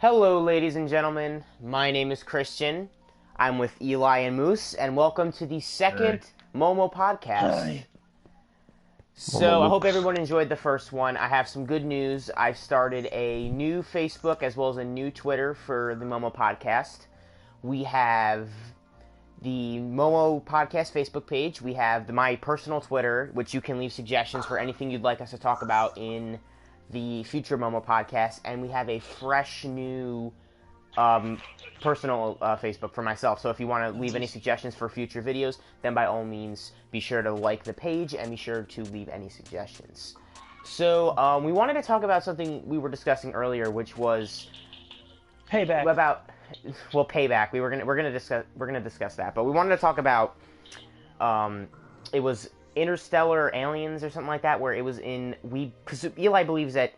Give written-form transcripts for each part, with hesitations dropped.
Hello, ladies and gentlemen. My name is Christian. I'm with Eli and Moose, and welcome to the second Hi. Momo podcast. Hi. Momo So, I hope looks. everyone enjoyed the first one. I have some good news. I've started a new Facebook as well as a new Twitter for the Momo podcast. We have the Momo podcast Facebook page. We have my personal Twitter, which you can leave suggestions for anything you'd like us to talk about in the future Momo podcast. And we have a fresh new personal Facebook for myself. So if you want to leave any suggestions for future videos, then by all means be sure to like the page and be sure to leave any suggestions. So we wanted to talk about something we were discussing earlier, which was Payback. about payback. We're gonna discuss that, but we wanted to talk about it was interstellar aliens or something like that, where it was in because Eli believes that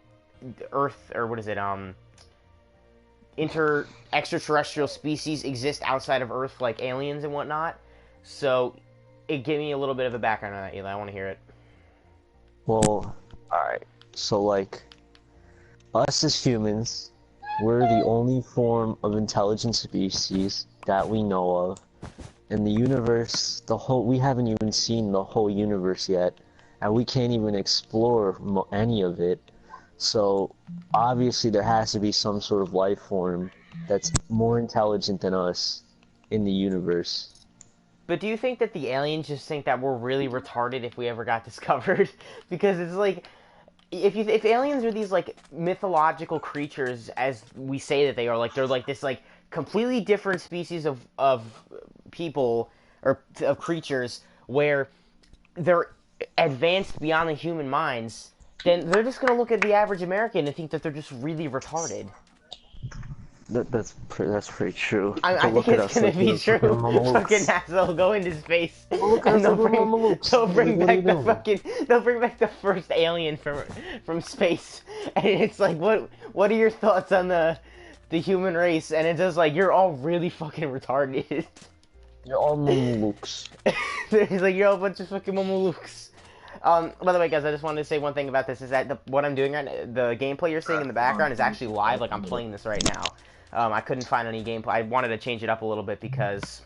Earth, or what is it, extraterrestrial species exist outside of Earth, like aliens and whatnot. So it gave me a little bit of a background on that, Eli. I want to hear it. Well, alright. So, us as humans, we're the only form of intelligent species that we know of. In the universe, we haven't even seen the whole universe yet, and we can't even explore any of it. So, obviously, there has to be some sort of life form that's more intelligent than us in the universe. But do you think that the aliens just think that we're really retarded if we ever got discovered? Because it's like, if aliens are these like mythological creatures as we say that they are, like they're like this like completely different species of people or of creatures where they're advanced beyond the human minds, then they're just gonna look at the average American and think that they're just really retarded. That's pretty true. I They'll think look at it's us gonna like be we're fucking true. Fucking mamalukes. NASA will go into space They'll look at and us like we're mamalukes. What are you doing? they'll bring back the first alien from space, and it's like, what are your thoughts on the human race? And it's just like, you're all really fucking retarded. You're all mamalukes. He's like, you're all a bunch of fucking mamalukes. By the way, guys, I just wanted to say one thing about this is that what I'm doing right now, the gameplay you're seeing in the background is actually live. Like, I'm playing this right now. I couldn't find any gameplay. I wanted to change it up a little bit because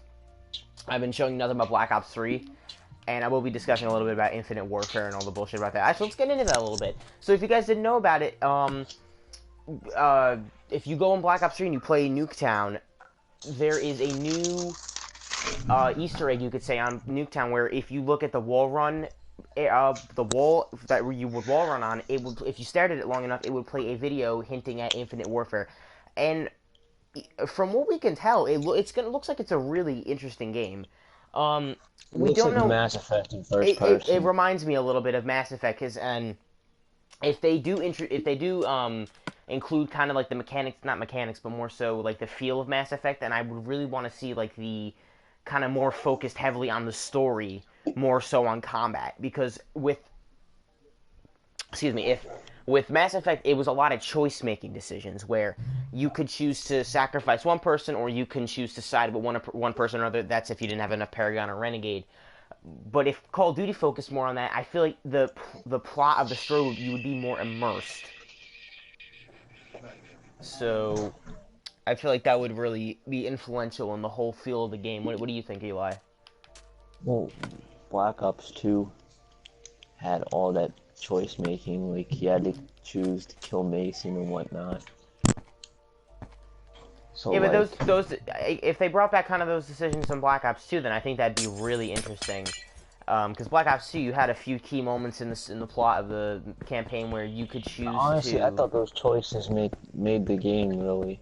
I've been showing nothing but Black Ops 3, and I will be discussing a little bit about Infinite Warfare and all the bullshit about that. Actually, let's get into that a little bit. So if you guys didn't know about it, if you go on Black Ops 3 and you play Nuketown, there is a new Easter egg, you could say, on Nuketown, where if you look at the wall run, the wall that you would wall run on, it would, if you stared at it long enough, it would play a video hinting at Infinite Warfare. And from what we can tell, looks like it's a really interesting game. It We looks don't like know. Mass Effect in first It person. reminds me a little bit of Mass Effect, and if they do include kind of like the mechanics, not mechanics, but more so like the feel of Mass Effect, and I would really want to see like the kind of more focused heavily on the story, more so on combat, because if with Mass Effect, it was a lot of choice making decisions where you could choose to sacrifice one person, or you can choose to side with one person or other. That's if you didn't have enough Paragon or Renegade. But if Call of Duty focused more on that, I feel like the plot of the story, you would be more immersed. So I feel like that would really be influential in the whole feel of the game. What do you think, Eli? Well, Black Ops 2 had all that choice making, like you had to choose to kill Mason and whatnot. So Yeah, but like, those if they brought back kind of those decisions in Black Ops 2, then I think that'd be really interesting. Because Black Ops 2, you had a few key moments in the plot of the campaign where you could choose honestly, I to. thought those choices made the game really.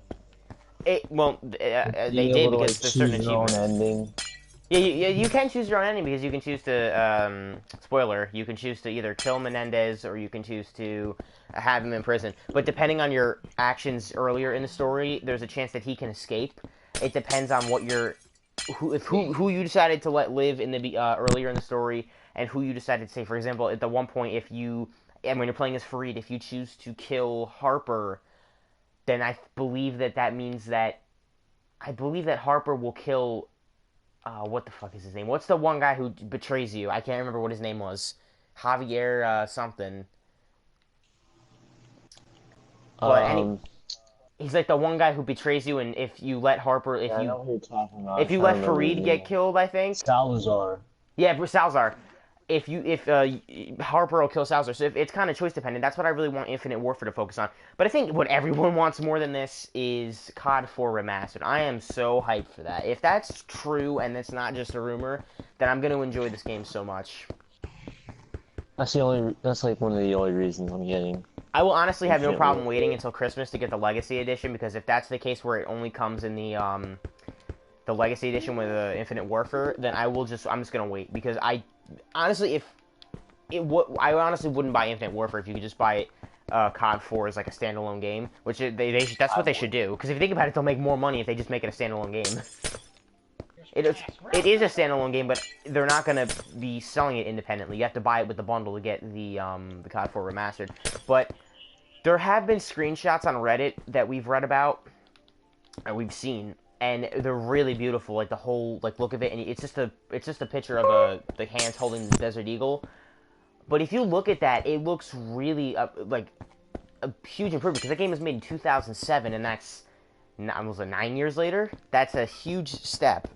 They Being did able to because like there's certain choose your own achievements. ending. Yeah, you can choose your own ending because you can choose to, spoiler, you can choose to either kill Menendez or you can choose to have him in prison. But depending on your actions earlier in the story, there's a chance that he can escape. It depends on what your, who you decided to let live in the, earlier in the story, and who you decided to say. For example, at the one point, and when you're playing as Fareed, if you choose to kill Harper, then I believe that Harper will kill what the fuck is his name? What's the one guy who betrays you? I can't remember what his name was. Javier something. But any Um, He's like the one guy who betrays you, and if you let Harper, Yeah, I know who you're talking about. I'm if you trying let to remember his Fareed get name. killed, I think. Salazar. Yeah, Salzar. If Harper will kill Salzar, so if, it's kind of choice dependent. That's what I really want Infinite Warfare to focus on. But I think what everyone wants more than this is COD 4 Remastered. I am so hyped for that. If that's true and it's not just a rumor, then I'm gonna enjoy this game so much. That's the only. That's like one of the only reasons I'm getting I will honestly have no Infinite problem waiting Warfare. until Christmas to get the Legacy Edition because if that's the case where it only comes in the Legacy Edition with Infinite Warfare, then I'm just gonna wait because I honestly if I honestly wouldn't buy Infinite Warfare if you could just buy it. COD 4 is like a standalone game, which that's I what they should would. do. Because if you think about it, they'll make more money if they just make it a standalone game. It is a standalone game, but they're not gonna be selling it independently. You have to buy it with the bundle to get the COD 4 remastered. But there have been screenshots on Reddit that we've read about and we've seen, and they're really beautiful. Like the whole look of it, and it's just a picture of the hands holding the Desert Eagle. But if you look at that, it looks really like a huge improvement because that game was made in 2007, and that's almost 9 years later. That's a huge step.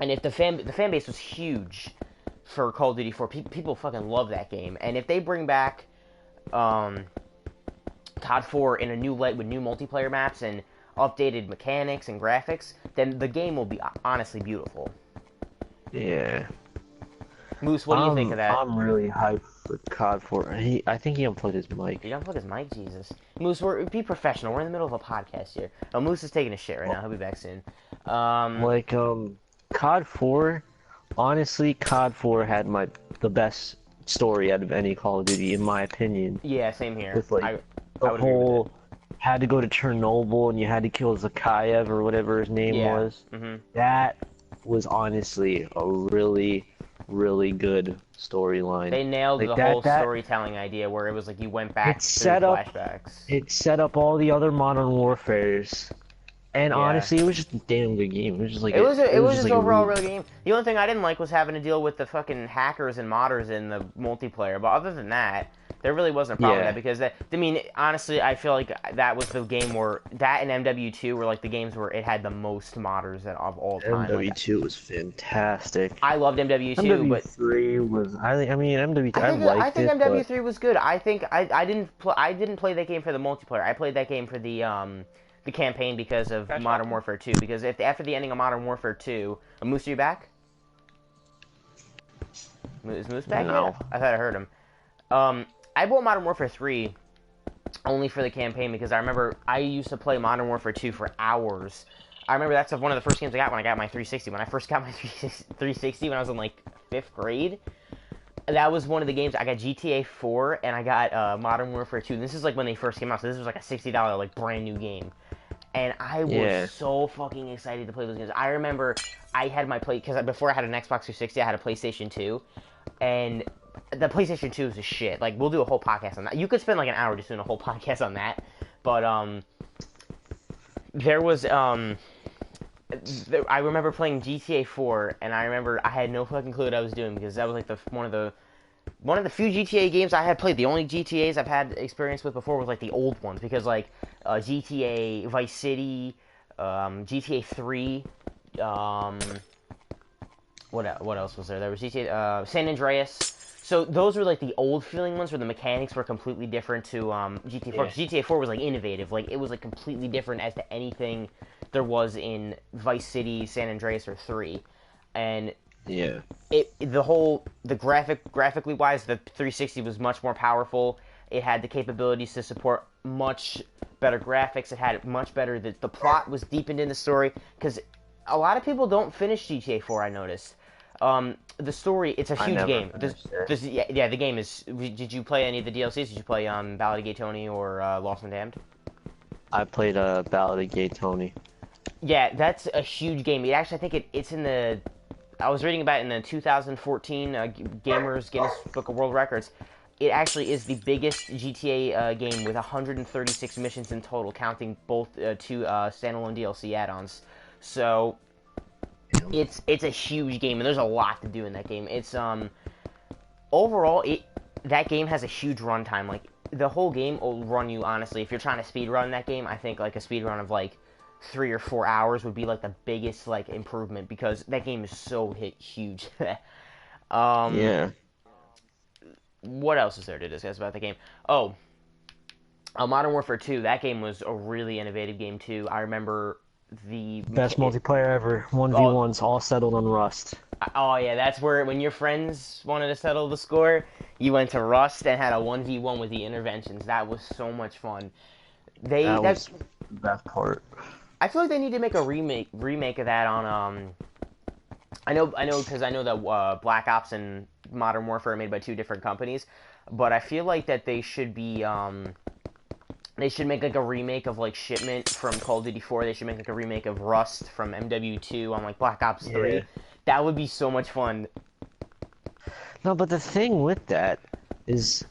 And if the fan base was huge for Call of Duty 4, people fucking love that game. And if they bring back COD 4 in a new light with new multiplayer maps and updated mechanics and graphics, then the game will be honestly beautiful. Yeah. Moose, what do you think of that? I'm really hyped for COD 4. I think he unplugged his mic. You don't plug his mic, Jesus. Moose, be professional. We're in the middle of a podcast here. Oh, Moose is taking a shit right now. He'll be back soon. Like COD 4. Honestly, COD 4 had the best story out of any Call of Duty, in my opinion. Yeah, same here. With like I the would agree with whole had to go to Chernobyl and you had to kill Zakayev or whatever his name Yeah. was. Mm-hmm. That was honestly a really, really good storyline. They nailed Like the whole storytelling idea where it was like you went back through flashbacks. It set up all the other Modern Warfares. And Yeah. honestly, it was just a damn good game. It was just like It was just just like overall really game. The only thing I didn't like was having to deal with the fucking hackers and modders in the multiplayer. But other than that, there really wasn't a problem with that because I mean, honestly, I feel like that was the game where that and MW2 were like the games where it had the most modders of all time. MW2 was fantastic. I loved MW2, MW3 was I mean MW2 I think MW3 was good. I think I didn't play that game for the multiplayer. I played that game for the campaign because of Modern Warfare 2. Because after the ending of Modern Warfare 2, Moose, are you back? Is Moose back No. yet? I thought I heard him. I bought Modern Warfare 3 only for the campaign because I remember I used to play Modern Warfare 2 for hours. I remember that's one of the first games I got when I got my 360. When I first got my 360 when I was in like 5th grade, that was one of the games. I got GTA 4 and I got Modern Warfare 2. And this is like when they first came out, so this was like a $60 like brand new game. And I was so fucking excited to play those games. I remember I had because before I had an Xbox 360, I had a PlayStation 2, and the PlayStation 2 is a shit. Like, we'll do a whole podcast on that. You could spend like an hour just doing a whole podcast on that. But there was I remember playing GTA 4, and I remember I had no fucking clue what I was doing because that was like one of the few GTA games I had played. The only GTAs I've had experience with before was like the old ones because like GTA Vice City, GTA 3, what else was there? There was GTA San Andreas. So those were like the old feeling ones where the mechanics were completely different to GTA 4. Yeah. GTA 4 was like innovative, like it was like completely different as to anything there was in Vice City, San Andreas, or 3, and Yeah. Graphically wise, the 360 was much more powerful. It had the capabilities to support much better graphics. It had much better. The plot was deepened in the story because a lot of people don't finish GTA 4. I noticed. The story, it's a huge game. The game is. Did you play any of the DLCs? Did you play Ballad of Gay Tony or Lost and Damned? I played Ballad of Gay Tony. Yeah, that's a huge game. It actually, I think it's in the. I was reading about it in the 2014 Gamers Guinness Book of World Records. It actually is the biggest GTA game with 136 missions in total, counting both two standalone DLC add-ons. So it's a huge game, and there's a lot to do in that game. It's overall that game has a huge runtime. Like, the whole game will run you, honestly, if you're trying to speed run that game, I think, like, a speed run of, like, 3 or 4 hours would be, like, the biggest, like, improvement, because that game is so huge. um, Yeah. what else is there to discuss about the game? Oh, Modern Warfare 2, that game was a really innovative game, too. I remember Best multiplayer ever. 1v1s all settled on Rust. Oh yeah, that's where when your friends wanted to settle the score, you went to Rust and had a 1v1 with the interventions. That was so much fun. That was the best part. I feel like they need to make a remake of that on I know because I know that Black Ops and Modern Warfare are made by two different companies, but I feel like that they should be they should make like a remake of like Shipment from Call of Duty 4. They should make like a remake of Rust from MW2 on like Black Ops 3. Yeah. That would be so much fun. No, but the thing with that is,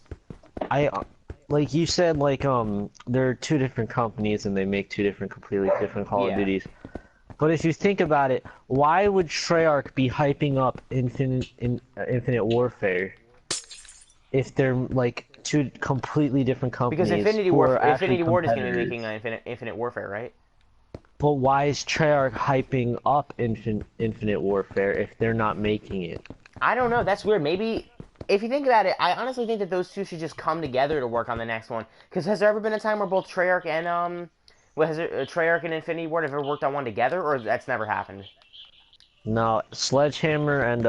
like you said, like there are two different companies and they make two completely different Call of Duties. But if you think about it, why would Treyarch be hyping up Infinite Warfare if they're like two completely different companies? Because Infinity Ward is going to be making Infinite Warfare, right? But why is Treyarch hyping up Infinite Warfare if they're not making it? I don't know. That's weird. Maybe, if you think about it, I honestly think that those two should just come together to work on the next one. Because has there ever been a time where both Treyarch and Treyarch and Infinity Ward have ever worked on one together, or that's never happened? No, Sledgehammer,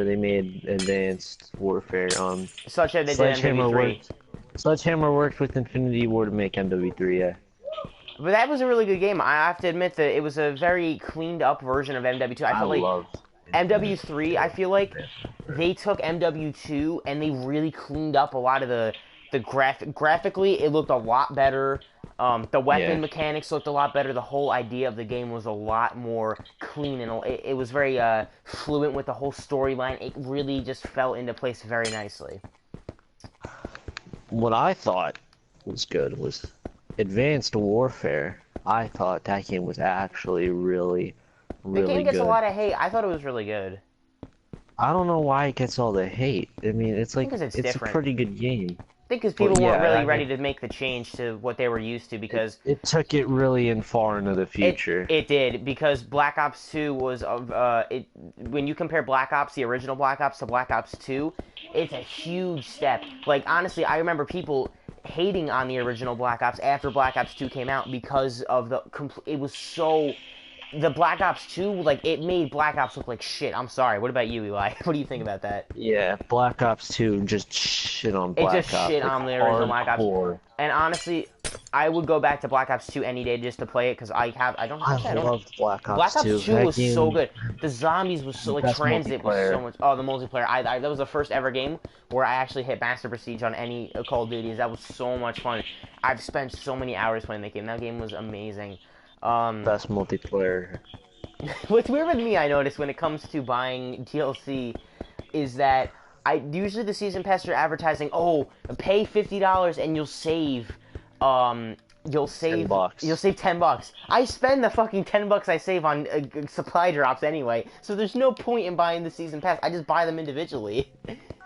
they made Advanced Warfare. Such that they did MW3. Sledgehammer worked with Infinity Ward to make MW3, yeah. But that was a really good game. I have to admit that it was a very cleaned up version of MW2. I feel like MW3, I feel like they took MW2 and they really cleaned up a lot of the graphically, it looked a lot better. The weapon mechanics looked a lot better. The whole idea of the game was a lot more clean, and it was very fluent with the whole storyline. It really just fell into place very nicely. What I thought was good was Advanced Warfare. I thought that game was actually really good. The game gets a lot of hate. I thought it was really good. I don't know why it gets all the hate. I mean, it's like it's a pretty good game. I think because people weren't really ready to make the change to what they were used to, because it took it really far into the future. It did, because Black Ops 2 was when you compare Black Ops, the original Black Ops, to Black Ops 2, it's a huge step. Like, honestly, I remember people hating on the original Black Ops after Black Ops 2 came out because of the Black Ops 2, like, it made Black Ops look like shit. I'm sorry. What about you, Eli? What do you think about that? Yeah, Black Ops 2 just shit on Black Ops. It just shit on the original Black Ops. And honestly, I would go back to Black Ops 2 any day just to play it, because I loved Black Ops 2. Black Ops 2 was so good. The zombies was so, like, Transit was so much. Oh, the multiplayer. That was the first ever game where I actually hit Master Prestige on any Call of Duties. That was so much fun. I've spent so many hours playing that game. That game was amazing. Best multiplayer. What's weird with me, I noticed, when it comes to buying DLC, is that usually the season pass are advertising, oh, pay $50 and you'll save $10. You'll save $10. I spend the fucking $10 I save on supply drops anyway, so there's no point in buying the season pass. I just buy them individually.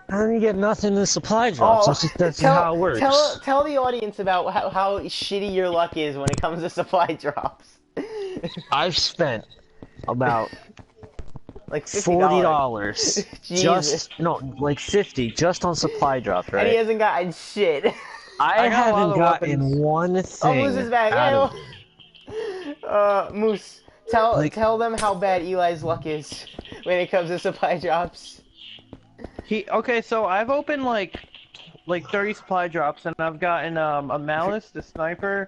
And you get nothing in the supply drops. That's how it works. Tell the audience about how shitty your luck is when it comes to supply drops. I've spent about like $40 like 50 just on supply drops, right? And he hasn't gotten shit. I haven't gotten one thing. Oh, Moose is back. Moose, tell them how bad Eli's luck is when it comes to supply drops. Okay, so I've opened like 30 supply drops, and I've gotten a Malice, the Sniper,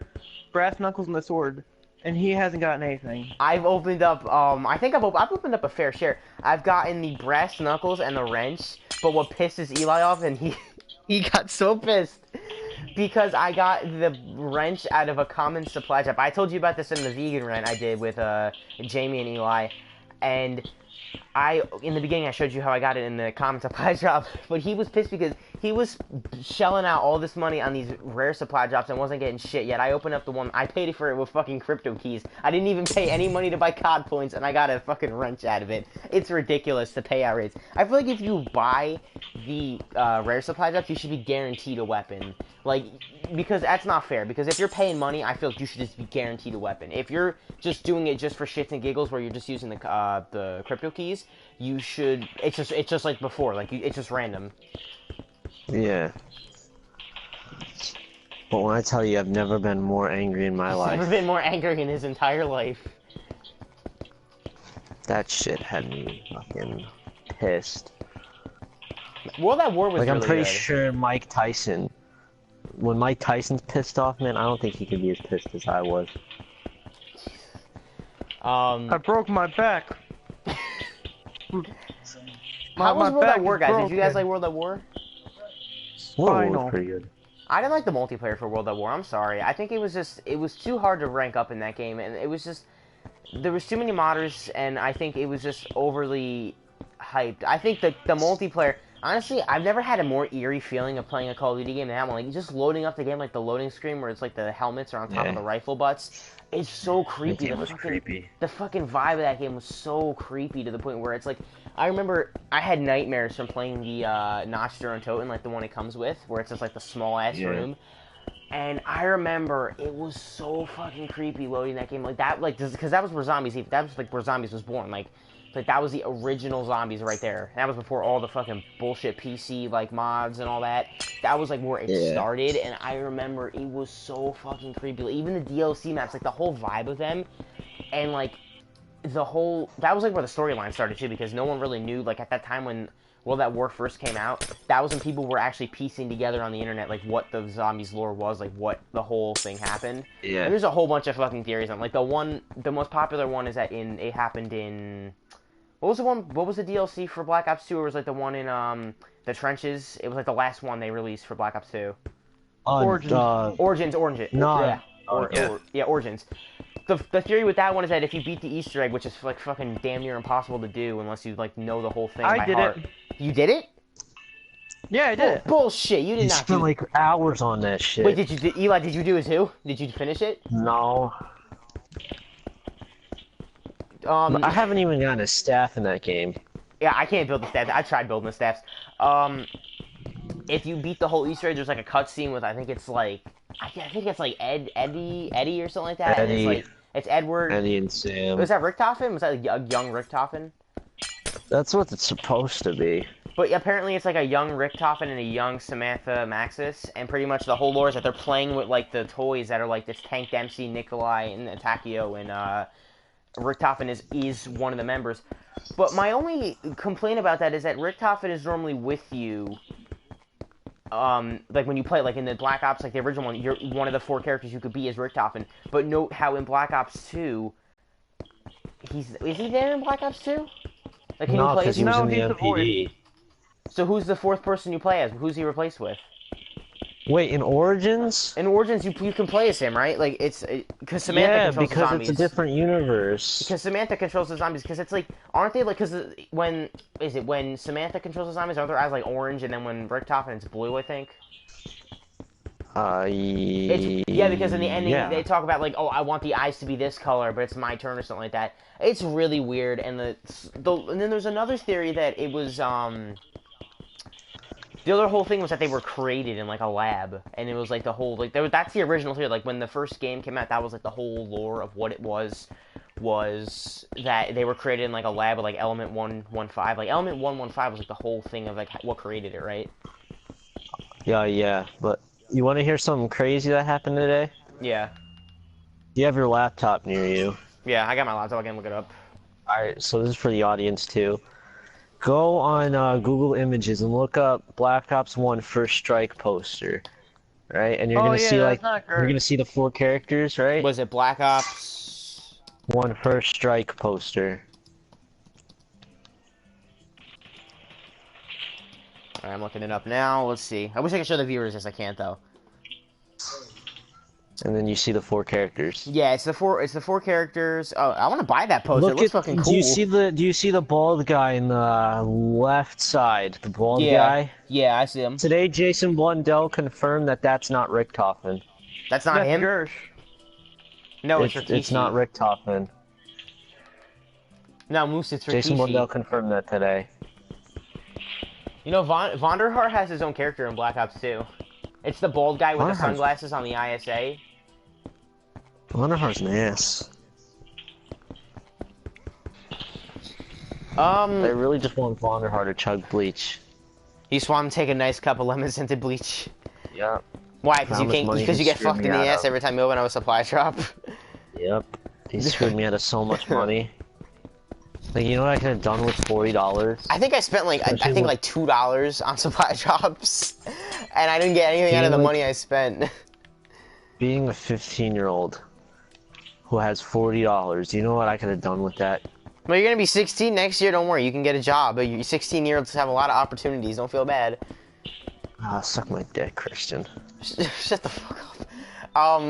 Brass Knuckles, and the Sword, and he hasn't gotten anything. I've opened up I think I've opened up a fair share. I've gotten the Brass Knuckles and the Wrench, but what pisses Eli off, and he got so pissed because I got the Wrench out of a common supply drop. I told you about this in the vegan rant I did with Jamie and Eli, and in the beginning, I showed you how I got it in the common supply drop, but he was pissed because he was shelling out all this money on these rare supply drops and wasn't getting shit. Yet I opened up the one I paid for it with fucking crypto keys. I didn't even pay any money to buy COD points, and I got a fucking wrench out of it. It's ridiculous the payout rates. I feel like if you buy the rare supply drops, you should be guaranteed a weapon. Like, because that's not fair. Because if you're paying money, I feel like you should just be guaranteed a weapon. If you're just doing it just for shits and giggles, where you're just using the crypto keys, you should. It's just like before. Like it's just random. Yeah. But when I tell you, I've never been more angry in my life. Never been more angry in his entire life. That shit had me fucking pissed. World at War was like, really I'm pretty good. sure Mike Tyson. When Mike Tyson's pissed off, man, I don't think he could be as pissed as I was. I broke my back. How was World at War, guys? broken. Did you guys like World at War? World Final. was pretty good. I didn't like the multiplayer for World at War. I'm sorry. I think it was too hard to rank up in that game, and it was just there was too many modders, and I think it was just overly hyped. I think the multiplayer. Honestly, I've never had a more eerie feeling of playing a Call of Duty game than that one. Like, just loading up the game, like the loading screen where it's like the helmets are on top of the rifle butts. It's so creepy. That was creepy. The fucking vibe of that game was so creepy to the point where it's like, I remember I had nightmares from playing the Notch Duran Toten, like the one it comes with, where it's just like the small ass room. And I remember it was so fucking creepy loading that game like that, like because that was where that was like where Zombies was born, like that was the original Zombies right there. And that was before all the fucking bullshit PC like mods and all that. That was like where it started, and I remember it was so fucking creepy. Like, even the DLC maps, like the whole vibe of them, and like the whole that was like where the storyline started too, because no one really knew like at that time when World at War first came out. That was when people were actually piecing together on the internet like what the Zombies lore was, like what the whole thing happened. Yeah. And there's a whole bunch of fucking theories on like the most popular one is that it happened in. What was the DLC for Black Ops 2? It was like the one in the trenches. It was like the last one they released for Black Ops 2. Origins. Origins. No. Origins. The theory with that one is that if you beat the Easter egg, which is like fucking damn near impossible to do unless you like know the whole thing by heart. It. You did it? Yeah, I did it. Bullshit! You did You not. spent like hours on that shit. Wait, Eli? Did you do it too? Did you finish it? No. I haven't even gotten a staff in that game. Yeah, I can't build the stats. I tried building the stats. If you beat the whole Easter egg, there's like a cutscene with I think it's like Eddie or something like that. Eddie. And it's like it's Edward. Eddie and Sam. Was that Richtofen? Was that a young Richtofen? That's what it's supposed to be. But apparently it's like a young Richtofen and a young Samantha Maxis, and pretty much the whole lore is that they're playing with like the toys that are like this Tank Dempsey, Nikolai, and Takio, and Richtofen is one of the members. But my only complaint about that is that Richtofen is normally with you. Like when you play, like in the Black Ops, like the original one, you're one of the 4 characters you could be as Richtofen. But note how in Black Ops 2, is he there in Black Ops 2? Like, can you play as he was in the he's the MPD. So who's the 4th person you play as? Who's he replaced with? Wait, in Origins? In Origins, you can play as him, right? Like it's because Samantha controls the zombies. It's a different universe. Because Samantha controls the zombies. Because it's like, aren't they like? Because when Samantha controls the zombies, aren't their eyes like orange, and then when Richtofen it's blue, I think. Yeah, because in the ending they talk about like, oh, I want the eyes to be this color, but it's my turn or something like that. It's really weird, and and then there's another theory that it was The other whole thing was that they were created in like a lab, and it was like the whole like that's the original theory. Like when the first game came out, that was like the whole lore of what it was that they were created in like a lab with like Element 115. Like Element 115 was like the whole thing of like what created it, right? Yeah. But you want to hear something crazy that happened today? Yeah. You have your laptop near you. Yeah, I got my laptop. I can look it up. Alright, so this is for the audience too. Go on Google Images and look up Black Ops 1 First Strike poster, right? And you're gonna see like you're gonna see the 4 characters, right? Was it Black Ops 1 First Strike poster? Alright, I'm looking it up now. Let's see. I wish I could show the viewers this. I can't though. And then you see the 4 characters. Yeah, it's the four characters. Oh, I want to buy that poster. It looks fucking cool. Do you see the bald guy in the left side? The bald Yeah. guy? Yeah, I see him. Today, Jason Blundell confirmed that that's not Richtofen. That's not That's him? Gersh. No, it's Rikishi. It's not Richtofen. No, Moose, it's Rikishi. Jason Blundell confirmed that today. You know, Vonderhaar has his own character in Black Ops 2. It's the bald guy with the sunglasses on the ISA. Vonderhaar's an ass. I really just want Vonderhaar to chug bleach. You just want him to take a nice cup of lemon scented bleach. Yep. Why? Because you get fucked in the ass every time you open up a supply drop. Yep. He screwed me out of so much money. Like, you know what I could have done with $40? I think I spent like like $2 on supply drops, and I didn't get anything out of the money I spent. Being a 15-year-old who has $40, do you know what I could have done with that? Well, you're gonna be 16 next year. Don't worry, you can get a job. But you 16-year-olds have a lot of opportunities. Don't feel bad. Ah, suck my dick, Christian. Shut the fuck up.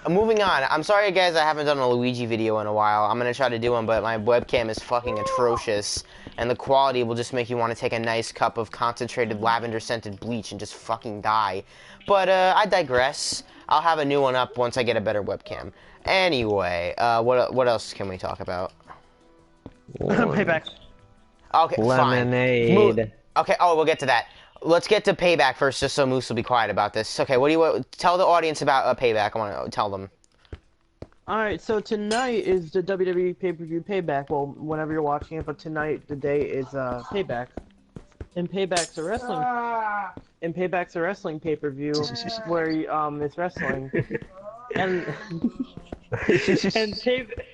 Moving on. I'm sorry, guys, I haven't done a Luigi video in a while. I'm gonna try to do one, but my webcam is fucking atrocious, and the quality will just make you want to take a nice cup of concentrated lavender-scented bleach and just fucking die. But I digress. I'll have a new one up once I get a better webcam. Anyway, what else can we talk about? Payback. Okay, Lemonade. fine. Okay, oh, we'll get to that. Let's get to Payback first, just so Moose will be quiet about this. Okay, what do you want? Tell the audience about Payback. I want to tell them. Alright, so tonight is the WWE pay-per-view Payback. Well, whenever you're watching it, but tonight, the day is Payback. And Payback's a wrestling... And Payback's a wrestling pay-per-view where it's wrestling. And... and Payback...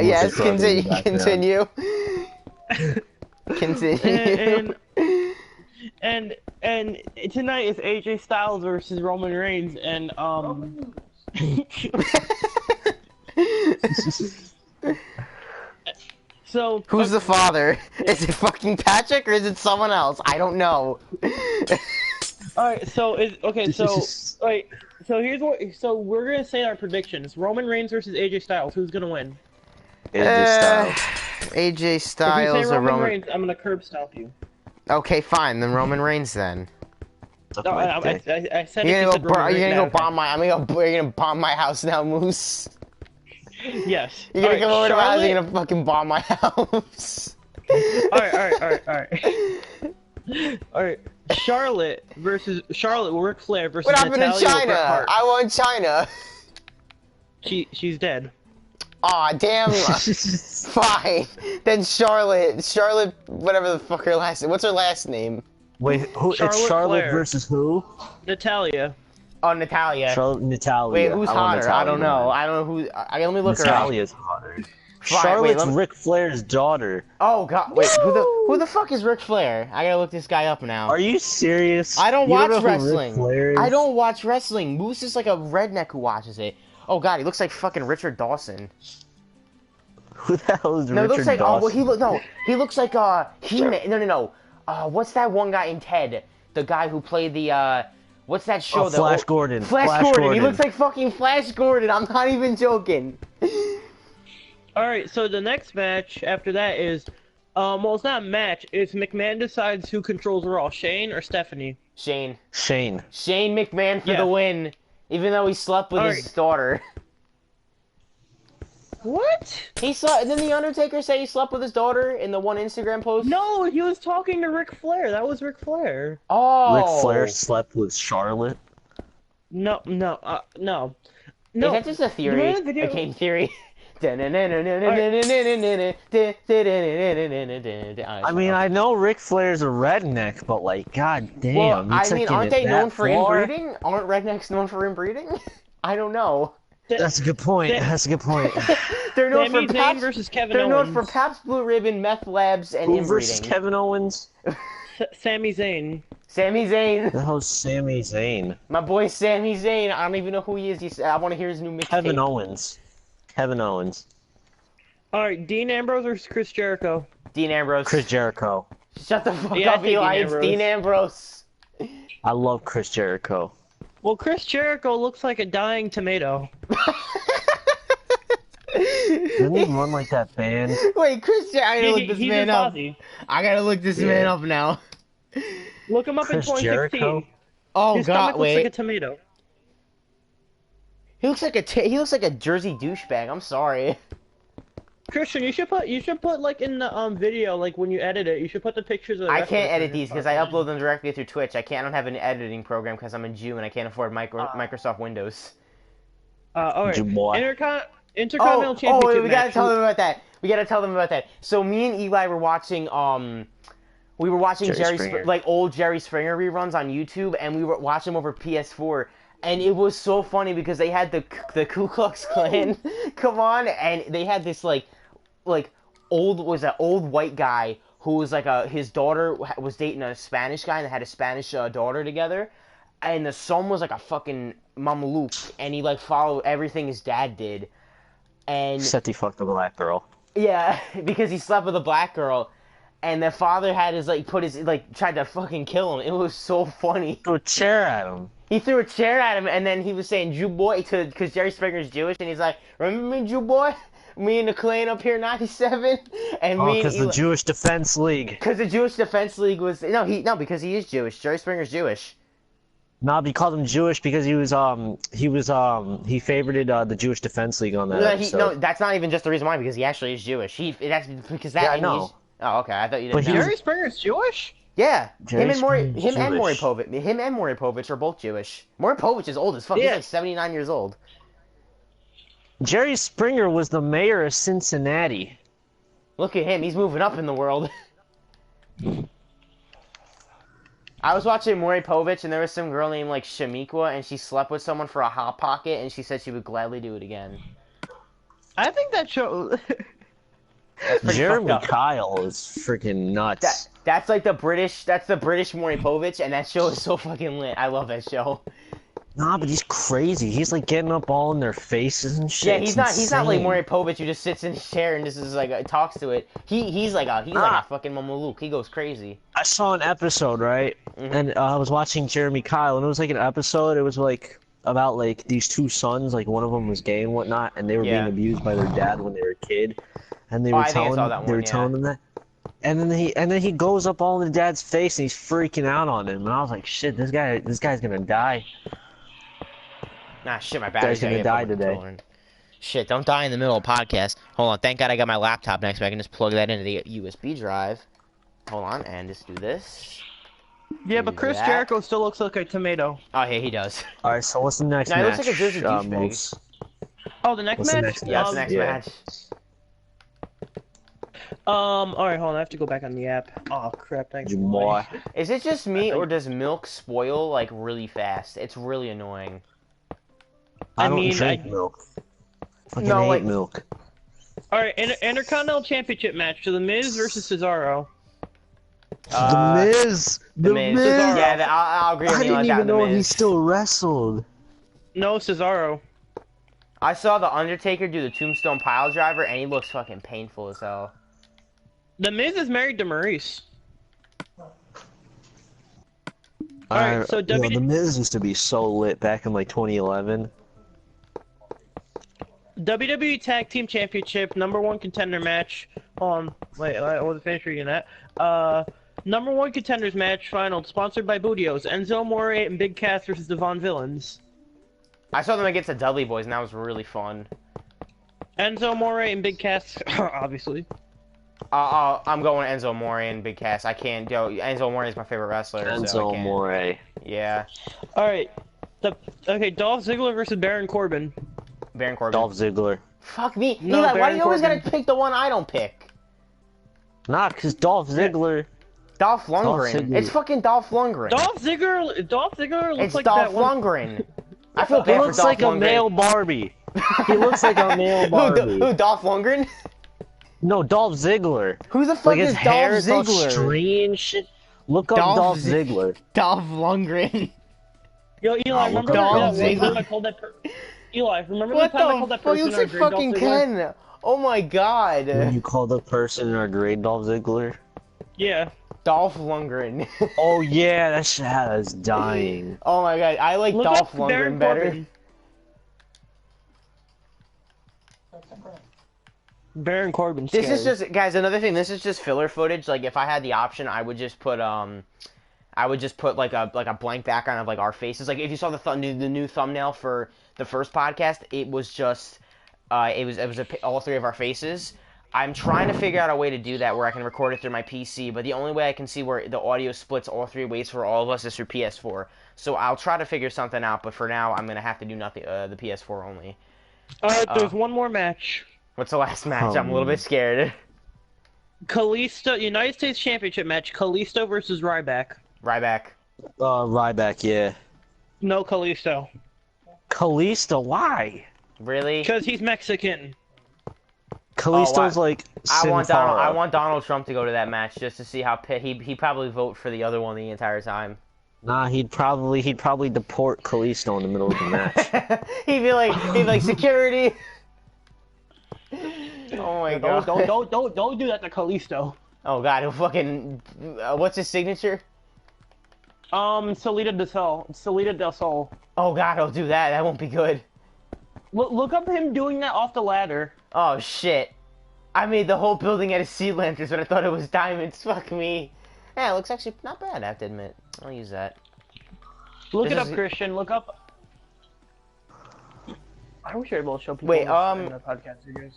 Yes, continue. Continue. And tonight is AJ Styles versus Roman Reigns, and so who's the father? Is it fucking Patrick or is it someone else? I don't know. Alright, so here's what. So we're gonna say our predictions: Roman Reigns versus AJ Styles. Who's gonna win? AJ Styles. AJ If Styles you say or Roman Roman? Reigns, I'm gonna curb stomp you. Okay, fine. Then Roman Reigns then. No, I said You're if you gonna go said bomb my. You're gonna bomb my house now, Moose. Yes. You're gonna come over to my house. You're gonna fucking bomb my house. Alright. Charlotte with Ric Flair versus What happened Natalia in with China? Bret Hart. I want China. She's dead. Aw, damn. Fine. Then Charlotte, whatever the fuck her last name. What's her last name? Wait, who? It's Charlotte Flair. versus who? Natalia. Oh, Natalia. Natalia. Wait, who's hotter? Natalia I don't know. I don't know who. Let me look her up. Natalia's hotter. Fine, Charlotte's wait, Ric Flair's daughter. Oh god, wait, who the fuck is Ric Flair? I gotta look this guy up now. Are you serious? I don't You watch know who Ric wrestling. Flair is? I don't watch wrestling. Moose is like a redneck who watches it. Oh god, he looks like fucking Richard Dawson. Who the hell is No, he Richard looks like Dawson? he looks like He-Man. No. What's that one guy in Ted? The guy who played the what's that show? Flash Gordon. Flash Gordon. He looks like fucking Flash Gordon. I'm not even joking. Alright, so the next match after that is, well, it's not a match. It's McMahon decides who controls Raw, Shane or Stephanie. Shane Yeah. McMahon for the win, even though he slept with his daughter. What? He slept. Didn't the Undertaker say he slept with his daughter in the one Instagram post? No, he was talking to Ric Flair. That was Ric Flair. Oh. Ric Flair slept with Charlotte. No. Is that just a theory? A game theory. I mean, I know Ric Flair's a redneck, but like, god damn. Well, you I taking mean, aren't it they that known for far? inbreeding? Aren't rednecks known for inbreeding? I don't know. That's a good point. That's a good point. They're known Sami for Zayn Pabst versus Kevin They're known Owens. for Pabst Blue Ribbon, meth labs, and Who inbreeding. versus Kevin Owens? Sami Zayn. Sami Zayn. The hell's Sami Zayn? My boy Sami Zayn. I don't even know who he is. I want to hear his new mixtape. Kevin Owens. Alright, Dean Ambrose versus Chris Jericho. Dean Ambrose. Chris Jericho. Shut the fuck Yeah, I up, think Eli. Dean It's Dean Ambrose. I love Chris Jericho. Well, Chris Jericho looks like a dying tomato. Doesn't he run like that band? Wait, Chris, I gotta look this He's man in up. Fozzy. I gotta look this man up now. Look him up Chris in 2016. Jericho? Oh His god, stomach looks like a wait. tomato. He looks like a Jersey douchebag. I'm sorry. Christian, you should put like in the video, like when you edit it, you should put the pictures of the I wrestlers can't in edit your these because I podcast. upload them directly through Twitch. I don't have an editing program because I'm a Jew and I can't afford Microsoft Windows. Alright. Good boy. Intercontinental Championship wait, we gotta match. tell them about that. We gotta tell them about that. So me and Eli were watching Jerry Springer. like old Jerry Springer reruns on YouTube, and we were watching them over PS4, and it was so funny because they had the Ku Klux Klan come on, and they had this like old white guy who was like his daughter was dating a Spanish guy and they had a Spanish daughter together, and the son was like a fucking Mameluke, and he like followed everything his dad did, and Except he fucked a black girl. yeah, because he slept with a black girl, and the father had his tried to fucking kill him. It was so funny. Threw a chair at him. He threw a chair at him, and then he was saying "Jew boy" because Jerry Springer's Jewish, and he's like, "Remember me, Jew boy? Me and the Klan up here, '97." And Oh, me and because the Jewish Defense League. because the Jewish Defense League was because he is Jewish. Jerry Springer's Jewish. Nah, he called him Jewish because he favorited the Jewish Defense League on that No, episode. that's not even just the reason why. Because he actually is Jewish. That's because that. Yeah, I and know. he's- Oh, okay. I thought you didn't. But he know. was- Jerry Springer's Jewish? Yeah, Jerry him and Maury Springer's Jewish. Povich are both Jewish. Maury Povich is old as fuck. He's Yeah. like 79 years old. Jerry Springer was the mayor of Cincinnati. Look at him. He's moving up in the world. I was watching Maury Povich, and there was some girl named like Shamiqua, and she slept with someone for a hot pocket, and she said she would gladly do it again. I think that show. Pretty Jeremy fucked up. Kyle is freaking nuts. That's like the British. That's the British Maury Povich, and that show is so fucking lit. I love that show. Nah, but he's crazy. He's like getting up all in their faces and shit. Yeah, It's he's not like insane. Maury Povich who just sits in his chair and just is like talks to it. He's like a fucking Mameluke. He goes crazy. I saw an episode, right? Mhm. And I was watching Jeremy Kyle, and it was like an episode. It was like about like these two sons. Like one of them was gay and whatnot, and they were Yeah. being abused by their dad when they were a kid. And they Oh, were I think I telling saw that they one, were yeah. telling them that. And then he goes up all in the dad's face and he's freaking out on him. And I was like, shit, this guy's gonna die. Nah, shit, my battery's gonna get die fucking today. stolen. Shit, don't die in the middle of podcast. Hold on, thank God I got my laptop next to me. I can just plug that into the USB drive. Hold on, and just do this. Yeah, but Chris That. Jericho still looks like a tomato. Oh, yeah, he does. All right, so what's the next No, he match? looks like a Jersey douchebag. Moose? Oh, the next What's the match? next Yeah, it's the next Yeah. match. Alright, hold on, I have to go back on the app. Oh crap, thanks. You boy. Is it just me, or does milk spoil, like, really fast? It's really annoying. I don't mean, drink milk. Fucking No, hate like- milk. Alright, Intercontinental Championship match. So The Miz versus Cesaro. The Miz. The Miz. Cesaro. Yeah, I'll agree with I you on didn't that. even The know Miz. he still wrestled. No, Cesaro. I saw the Undertaker do the Tombstone Pile Driver, and he looks fucking painful as hell. The Miz is married to Maurice. Alright, so The Miz used to be so lit back in like 2011. WWE Tag Team Championship, #1 contender match. Wait, I wasn't finished reading that. #1 contenders match final, sponsored by Bootios. Enzo Amore and Big Cass versus the Von Villains. I saw them against the Dudley Boys, and that was really fun. Enzo Amore and Big Cass, obviously. I'm going Enzo Amore and Big Cass. I can't go. Enzo Amore is my favorite wrestler. so I Enzo can't. Amore. Yeah, Alright, okay, Dolph Ziggler versus Baron Corbin. Baron Corbin. Dolph Ziggler. Fuck me, No, Eli. Why Baron do you always Corbin. gotta pick the one I don't pick? Nah, cause Dolph Ziggler. Dolph Lundgren. Ziggler. It's fucking Dolph Lundgren. Dolph Ziggler looks It's like Dolph that one. Lundgren. I feel He bad for looks Dolph like a Lundgren. male Barbie. He looks like a male Barbie. Who? Dolph Lundgren? No, Dolph Ziggler. Who the fuck Like his is hair Dolph is all Ziggler? stringy and shit. Look up Dolph Dolph Zig- Ziggler. Dolph Lundgren. Yo, Eli, remember look up Dolph that one time Ziggler. I called that Eli, remember What the time I the called that fuck? He person looks like our great fucking Dolph Ziggler? Ken. Oh my god. When you call the person in our grade Dolph Ziggler. Yeah. Dolph Lundgren. Oh yeah, that shit had us dying. Oh my god, I like Look Dolph up Baron Lundgren better. Corbin. Baron Corbin. This is just, guys, another thing. This is just filler footage. Like, if I had the option, I would just put like a blank background of like our faces. Like, if you saw the new thumbnail for the first podcast, it was just all three of our faces. I'm trying to figure out a way to do that where I can record it through my PC, but the only way I can see where the audio splits all three ways for all of us is through PS4. So I'll try to figure something out, but for now, I'm gonna have to do nothing the PS4 only. There's one more match. What's the last match? I'm a little bit scared. Kalisto, United States Championship match, Kalisto versus Ryback. Ryback. Ryback, yeah. No Kalisto. Kalisto, why? Really? Because he's Mexican. Kalisto's like I want Donald Trump to go to that match just to see how he'd probably vote for the other one the entire time. Nah, he'd probably deport Kalisto in the middle of the match. he'd be like security. Oh my god! Don't do that to Kalisto. Oh god! He'll fucking what's his signature? Salida del Sol. Oh god! He'll do that. That won't be good. Look up him doing that off the ladder. Oh shit! I made the whole building out of sea lanterns when I thought it was diamonds. Fuck me. Yeah, it looks actually not bad. I have to admit. I'll use that. Look it up, Christian. Look up. I wish I was able to show people. Wait, in the podcast videos.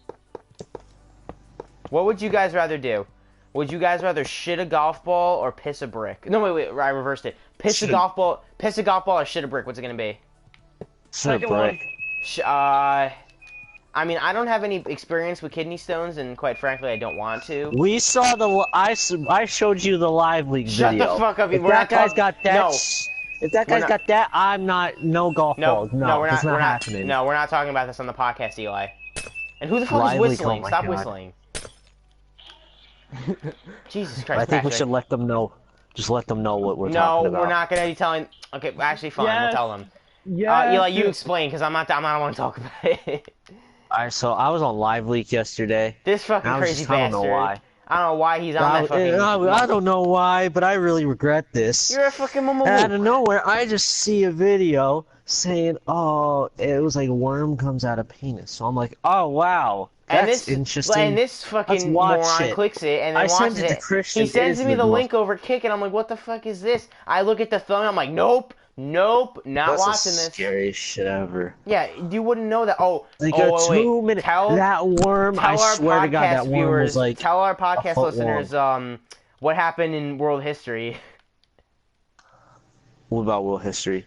What would you guys rather do? Would you guys rather shit a golf ball or piss a brick? No, wait, I reversed it. Piss a golf ball or shit a brick. What's it gonna be? Second one. I mean, I don't have any experience with kidney stones, and quite frankly, I don't want to. We saw I showed you the live league video. Shut the fuck up! If that guy's got that, if that guy's got that, I'm not. No golf balls. No, we're it's not happening. No, we're not talking about this on the podcast, Eli. And who the fuck is whistling? Oh Stop God. whistling. Jesus Christ! I think we Patrick. should let them know. Just let them know what we're talking about. No, we're not gonna be telling. Okay, actually, fine. Yes. We'll tell them. Yeah. Eli, you explain, because I don't want to talk about it. Alright, so I was on live leak yesterday. This fucking crazy bastard. I don't know why. I don't know why he's on that fucking. I don't know why, but I really regret this. You're a fucking Momo. Out of nowhere, I just see a video saying, "Oh, it was like a worm comes out of penis." So I'm like, "Oh wow, that's interesting." And this fucking moron clicks it and then I watches sent it to Christian. He sends me the link over Kick, and I'm like, "What the fuck is this?" I look at the thumbnail. I'm like, "Nope, not that's watching the this." Scariest shit ever. Yeah, you wouldn't know that. Oh, Like oh, a 2 minute. That worm. I swear to God, that worm was like. Tell our podcast listeners what happened in world history. What about world history?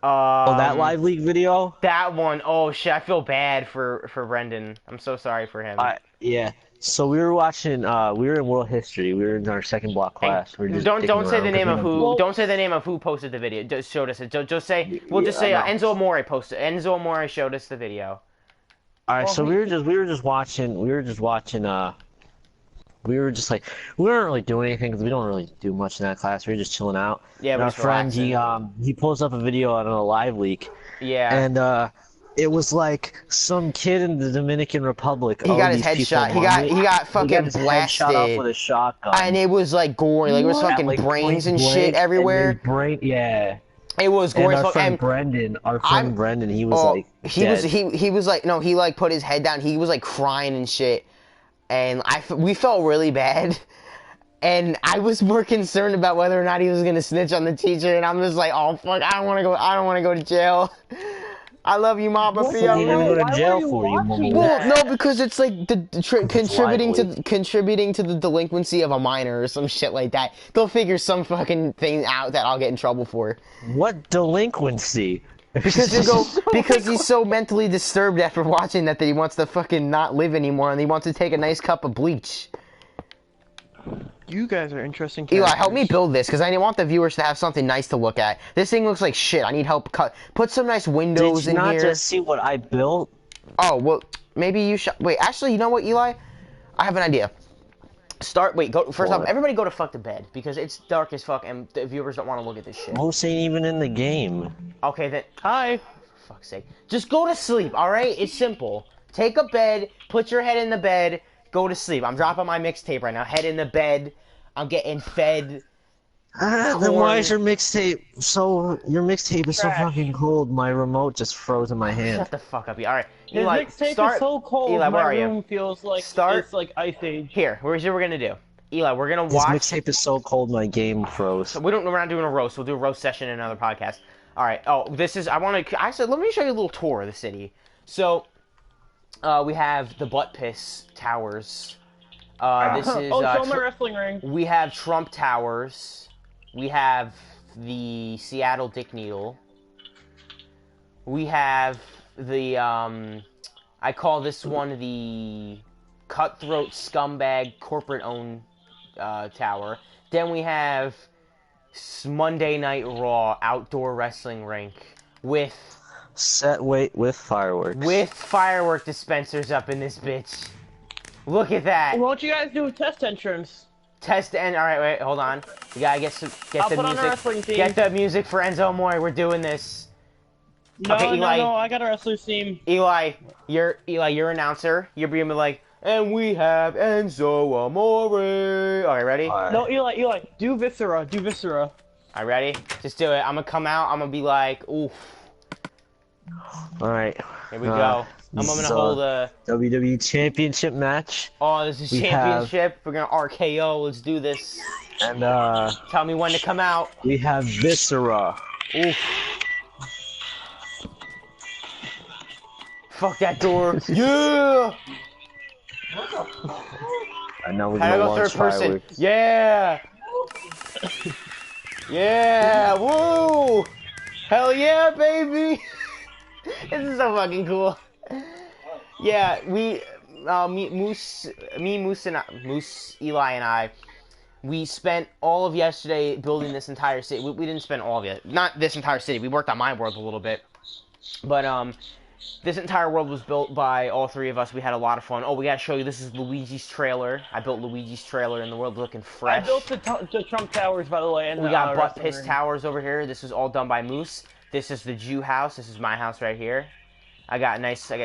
That live leak video? That one. Oh shit, I feel bad for Brendan. I'm so sorry for him. Yeah. So we were watching. We were in world history. We were in our second block class. We were just don't say the name of who. Well, don't say the name of who posted the video. Just showed us it. Just say. We'll just say Enzo Amore posted. Enzo Amore showed us the video. All right. So we were just watching. We were just like, we weren't really doing anything because we don't really do much in that class. We were just chilling out. Yeah, and our friend, he pulls up a video on a live leak. Yeah. And it was like some kid in the Dominican Republic. He got his head shot. He got fucking blasted. Shot off with a shotgun. And it was like gory. Like it was fucking brains and shit everywhere. Yeah. It was gory. And our friend Brendan, he was like dead. He was like, no, he like put his head down. He was like crying and shit. And we felt really bad, and I was more concerned about whether or not he was gonna snitch on the teacher. And I'm just like, oh fuck, I don't want to go to jail. I love you, Mama. What did he go to jail for you, Momo? Well, no, because it's like contributing to the delinquency of a minor or some shit like that. They'll figure some fucking thing out that I'll get in trouble for. What delinquency? Because he's so mentally disturbed after watching that he wants to fucking not live anymore, and he wants to take a nice cup of bleach. You guys are interesting. Eli, help me build this, because I want the viewers to have something nice to look at. This thing looks like shit. I need help put some nice windows in here. Did you not just see what I built? Oh, well, maybe you should... Wait, actually, you know what, Eli? I have an idea. First off, everybody go to fuck to bed, because it's dark as fuck, and the viewers don't want to look at this shit. Most ain't even in the game. Okay, then... Hi. For fuck's sake. Just go to sleep, alright? It's simple. Take a bed, put your head in the bed, go to sleep. I'm dropping my mixtape right now. Head in the bed. I'm getting fed Then why corn. is your mixtape so? Your mixtape is so Trash. fucking cold. My remote just froze in my hand. Shut the fuck up. All right, His Eli, mixtape start. is so cold, Eli, where my are you? room feels like Start. it's like Ice Age. Here, here's what we're gonna do. Eli, we're gonna His watch. mixtape is so cold, my game froze. So we're not doing a roast. We'll do a roast session in another podcast. All right. Oh, this is. I said, let me show you a little tour of the city. So, we have the Butt Piss Towers. This is. show my wrestling ring. We have Trump Towers. We have the Seattle Dick Needle. We have the. I call this one the Cutthroat Scumbag Corporate-Owned Tower. Then we have Monday Night Raw Outdoor Wrestling Rink with Set weight with fireworks. with firework dispensers up in this bitch. Look at that. Why don't you guys do a test entrance? Test and all right, wait, hold on. We gotta get I'll the put on a music. wrestling theme. Get the music for Enzo Amore. We're doing this. No, Okay, Eli. no, I got a wrestler's theme. Eli, you're announcer. You're being like, and we have Enzo Amore. Okay, ready? Alright. No, Eli, do Viscera, do Viscera. All right, ready? Just do it. I'm gonna come out. I'm gonna be like, oof. Alright. Here we go. I'm this gonna is, hold a. WWE Championship match. Oh, this is we championship. We're gonna RKO. Let's do this. And Tell me when to come out. we have Viscera. Oof. Fuck that door. Yeah. And now we're How do I gonna go launch third person? fireworks. Yeah. Yeah. Woo. Hell yeah, baby. This is so fucking cool. Yeah, Moose, Eli, and I, we spent all of yesterday building this entire city. We didn't spend all of it, not this entire city. We worked on my world a little bit, but this entire world was built by all three of us. We had a lot of fun. Oh, we gotta show you. This is Luigi's trailer. I built Luigi's trailer in the world, looking fresh. I built the Trump Towers, by the way. And We got Butt wrestling Piss ring. Towers over here. This is all done by Moose. This is the Jew house. This is my house right here. I got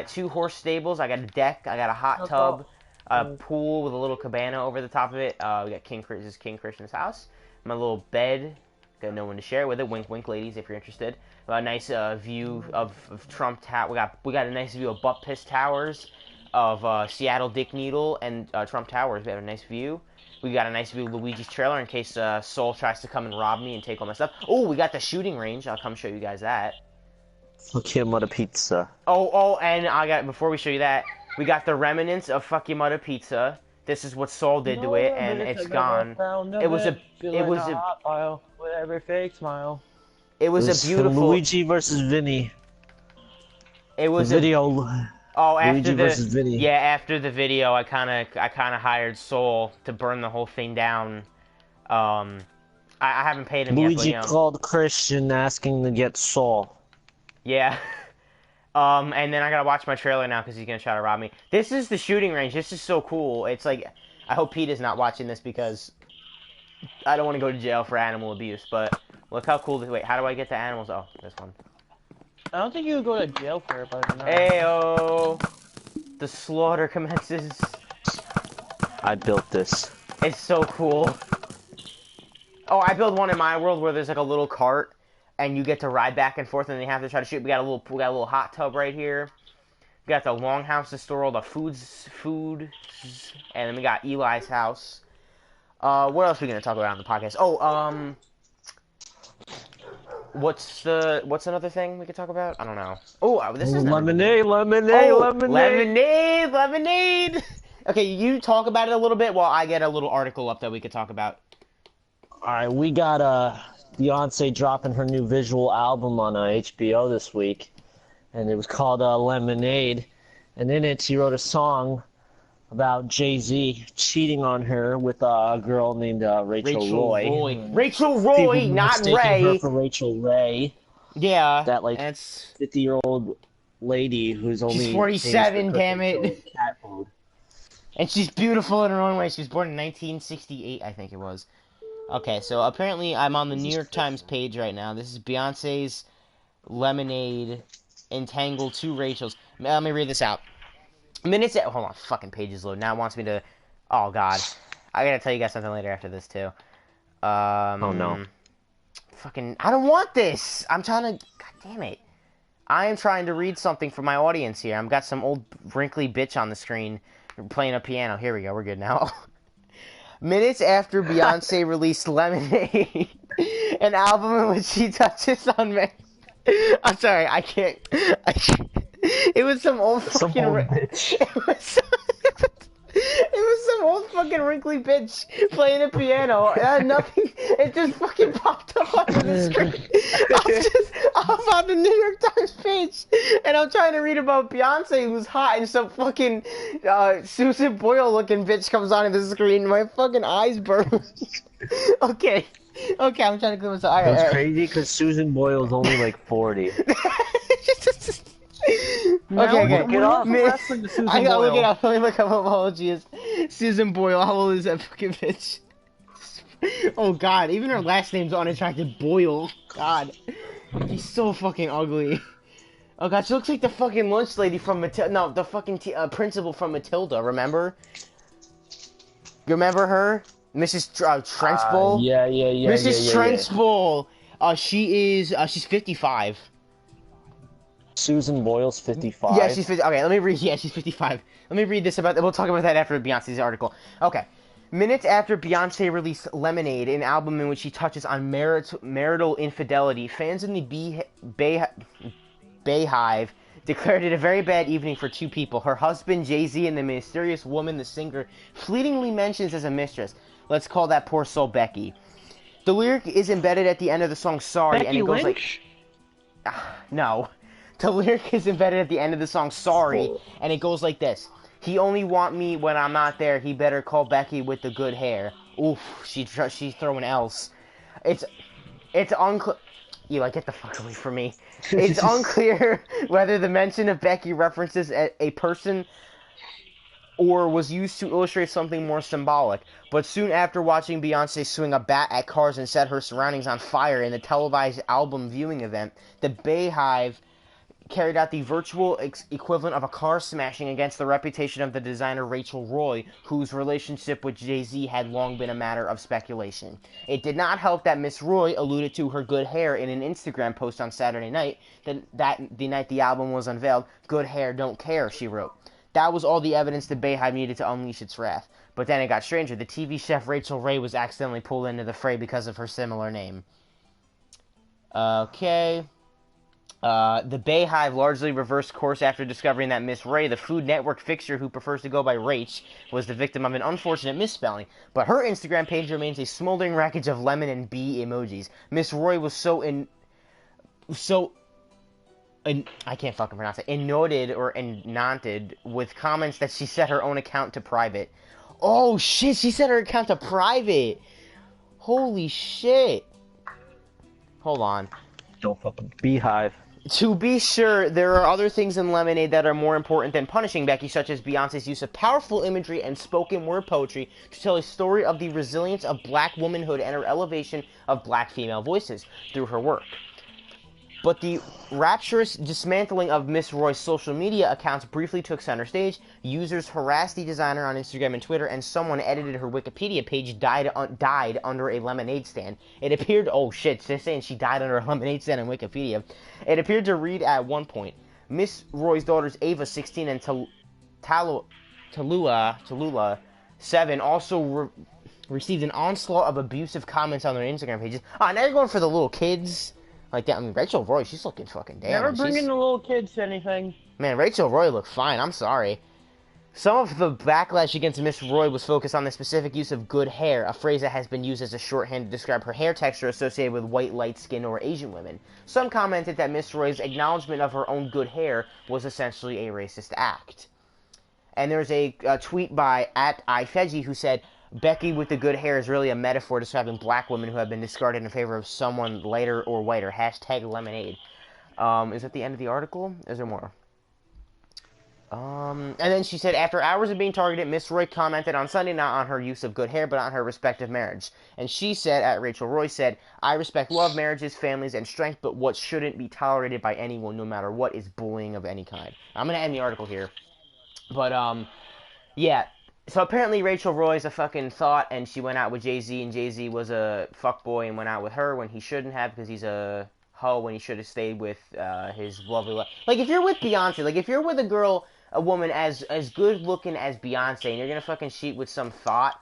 2 horse stables. I got a deck. I got a hot tub, a pool with a little cabana over the top of it. We got King Christian's house. My little bed. Got no one to share with it. Wink, wink, ladies, if you're interested. A nice view of Trump Tower. We got a nice view of Butt Piss Towers, of Seattle Dick Needle, and Trump Towers. We have a nice view. We got a nice view of Luigi's trailer in case Soul tries to come and rob me and take all my stuff. Oh, we got the shooting range. I'll come show you guys that. Fuck him with a pizza. Oh, and before we show you that, we got the remnants of Fuck Your Mother Pizza. This is what Soul did to it, and it's gone. It was a hot file with every fake smile. It was a beautiful. Luigi versus Vinny. It was a Video. Oh, after Luigi versus Vinny. Yeah, after the video, I kind of hired Soul to burn the whole thing down. I haven't paid him Luigi yet, but called Christian asking to get Saul. yeah. And then I gotta watch my trailer now because he's gonna try to rob me. This is the shooting range. This is so cool. It's like, I hope Pete is not watching this because I don't want to go to jail for animal abuse. But look how cool. Wait, how do I get the animals? Oh, this one. I don't think you would go to jail for it, but no. Ayo, the slaughter commences. I built this. It's so cool. Oh, I built one in my world where there's like a little cart, and you get to ride back and forth, and they have to try to shoot. We got a little hot tub right here. We got the longhouse to store all the food, and then we got Eli's house. What else are we gonna talk about on the podcast? Oh, what's another thing we could talk about? I don't know. Oh, this is lemonade. Lemonade. Okay, you talk about it a little bit while I get a little article up that we could talk about. Alright, we got Beyonce dropping her new visual album on HBO this week, and it was called Lemonade. And in it, she wrote a song about Jay-Z cheating on her with a girl named Rachel Roy. Rachel Roy, People not mistaking Ray. her for Rachel Ray. Yeah, That that's 50-year-old lady who's only she's 47. Damn it. Cat food. And she's beautiful in her own way. She was born in 1968, I think it was. Okay, so apparently I'm on the New York Times page right now. This is Beyonce's Lemonade Entangled 2 Rachels. Let me read this out. Hold on, fucking page is loading. Now it wants me to... Oh, God. I gotta tell you guys something later after this too. Oh no. Fucking, I don't want this. I'm trying to. God damn it. I am trying to read something for my audience here. I've got some old wrinkly bitch on the screen playing a piano. Here we go. We're good now. Minutes after Beyonce released Lemonade, an album in which she touches on men. I'm sorry, I can't. It was some old Some fucking. old bitch. It was some old fucking wrinkly bitch playing a piano. It had nothing. It just fucking popped up onto the screen. I'm on the New York Times page, and I'm trying to read about Beyonce, who's hot, and some fucking Susan Boyle looking bitch comes onto the screen. My fucking eyes burn. Okay, I'm trying to clear myself. All right, It was all right. crazy because Susan Boyle's only like 40. Now Okay. Look it up. We're wrestling to Susan I gotta look Boyle. it up. Let me look up how old she is. Susan Boyle. How old is that fucking bitch? Oh god, even her last name's unattractive. Boyle. God, she's so fucking ugly. Oh god, she looks like the fucking lunch lady from Matilda. No, the fucking principal from Matilda. Remember? You remember her, Mrs. Trenchbull? Yeah. Mrs. Trenchbull. She's 55. Susan Boyle's 55. Yeah, she's 50. Okay, let me read. Yeah, she's 55. Let me read this about. We'll talk about that after Beyonce's article. Okay. Minutes after Beyonce released Lemonade, an album in which she touches on marital infidelity, fans in the Bayhive declared it a very bad evening for two people. Her husband, Jay-Z, and the mysterious woman the singer fleetingly mentions as a mistress. Let's call that poor soul Becky. The lyric is embedded at the end of the song Sorry, Becky and it goes Lynch? like... No. The lyric is embedded at the end of the song Sorry, and it goes like this. He only want me when I'm not there. He better call Becky with the good hair. Oof, she's throwing L's. It's unclear. Eli, get the fuck away from me. It's unclear whether the mention of Becky references a person or was used to illustrate something more symbolic. But soon after watching Beyonce swing a bat at cars and set her surroundings on fire in the televised album viewing event, the Bayhive carried out the virtual equivalent of a car smashing against the reputation of the designer Rachel Roy, whose relationship with Jay-Z had long been a matter of speculation. It did not help that Miss Roy alluded to her good hair in an Instagram post on Saturday night, that the night the album was unveiled. Good hair, don't care, she wrote. That was all the evidence the Bayhive needed to unleash its wrath. But then it got stranger. The TV chef Rachel Ray was accidentally pulled into the fray because of her similar name. Okay. The Bayhive largely reversed course after discovering that Miss Ray, the Food Network fixture who prefers to go by Rach, was the victim of an unfortunate misspelling. But her Instagram page remains a smoldering wreckage of lemon and bee emojis. Miss Roy was I can't fucking pronounce it. Ennoted with comments that she set her own account to private. Oh shit, she set her account to private. Holy shit. Hold on. Don't fucking Beehive. To be sure, there are other things in Lemonade that are more important than punishing Becky, such as Beyonce's use of powerful imagery and spoken word poetry to tell a story of the resilience of black womanhood and her elevation of black female voices through her work. But the rapturous dismantling of Miss Roy's social media accounts briefly took center stage. Users harassed the designer on Instagram and Twitter, and someone edited her Wikipedia page died under a lemonade stand. It appeared, oh shit, they're saying she died under a lemonade stand on Wikipedia. It appeared to read at one point, Miss Roy's daughters Ava, 16, and Tallulah, 7, also received an onslaught of abusive comments on their Instagram pages. Now you're going for the little kids. Like that. I mean, Rachel Roy, she's looking fucking damn. Never bringing the little kids to anything. Man, Rachel Roy looked fine. I'm sorry. Some of the backlash against Miss Roy was focused on the specific use of good hair, a phrase that has been used as a shorthand to describe her hair texture associated with white, light-skinned, or Asian women. Some commented that Miss Roy's acknowledgement of her own good hair was essentially a racist act. And there's a tweet by @ifeji who said, Becky with the good hair is really a metaphor describing black women who have been discarded in favor of someone lighter or whiter. #lemonade. Is that the end of the article? Is there more? And then she said, after hours of being targeted, Miss Roy commented on Sunday not on her use of good hair, but on her respective marriage. And she said, @Rachel Roy said, I respect love, marriages, families, and strength, but what shouldn't be tolerated by anyone, no matter what, is bullying of any kind. I'm going to end the article here. But, yeah. So apparently Rachel Roy's a fucking thought, and she went out with Jay-Z, and Jay-Z was a fuckboy and went out with her when he shouldn't have, because he's a hoe when he should have stayed with his lovely life. Like, if you're with Beyonce, like, if you're with a girl, a woman as good looking as Beyonce, and you're gonna fucking cheat with some thought,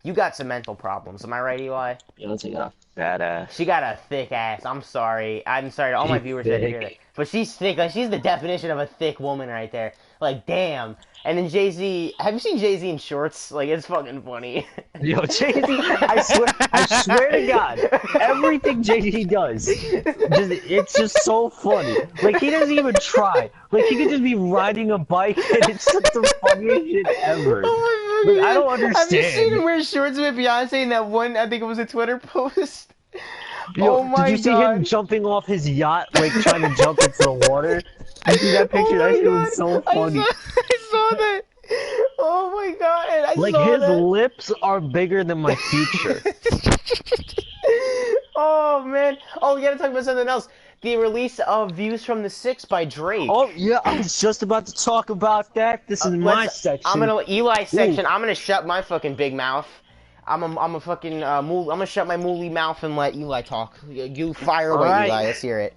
you got some mental problems. Am I right, Eli? Beyonce got a fat ass. She got a thick ass. I'm sorry to all my She's viewers that hear that. thick. But she's thick. Like, she's the definition of a thick woman right there. Like, damn. And then Jay-Z, have you seen Jay-Z in shorts? Like, it's fucking funny. Yo, Jay-Z, I swear to God, everything Jay-Z does, it's just so funny. Like, he doesn't even try. Like, he could just be riding a bike, and it's just the funniest shit ever. Oh my Like, I don't Have you seen him understand. wear shorts with Beyonce in that one, I think it was a Twitter post? Yo, Oh my did you see God. him jumping off his yacht, like, trying to jump into the water? You see that picture? Oh my That shit God. was so funny. I saw that. Oh my God. I Like, saw his that. lips are bigger than my future. Oh man! Oh, we gotta talk about something else. The release of "Views from the Six" by Drake. Oh, yeah, I was just about to talk about that. This is my section. I'm gonna Eli section. Ooh. I'm gonna shut my fucking big mouth. I'm a fucking I'm gonna shut my mooly mouth and let Eli talk. You fire away, Alright. Eli. Let's hear it.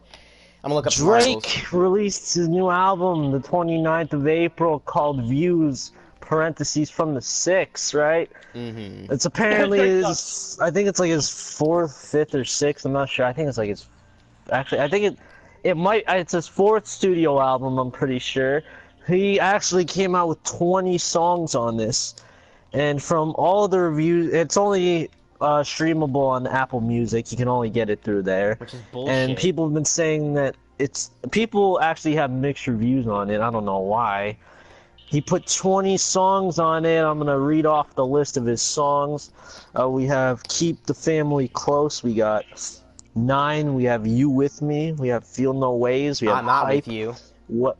I'm gonna look up some articles. Drake released his new album the 29th of April called Views, parentheses from the 6, right? Mm-hmm. It's apparently his, I think it's like his 4th, 5th, or 6th, I'm not sure. I think it's like his, actually, I think it's his 4th studio album, I'm pretty sure. He actually came out with 20 songs on this. And from all the reviews, it's only streamable on Apple Music. You can only get it through there. Which is bullshit. And people have been saying that people actually have mixed reviews on it. I don't know why. He put 20 songs on it. I'm gonna read off the list of his songs. We have "Keep the Family Close." We got 9. We have "You With Me." We have "Feel No Ways." We have I'm not "Hype." with you. What?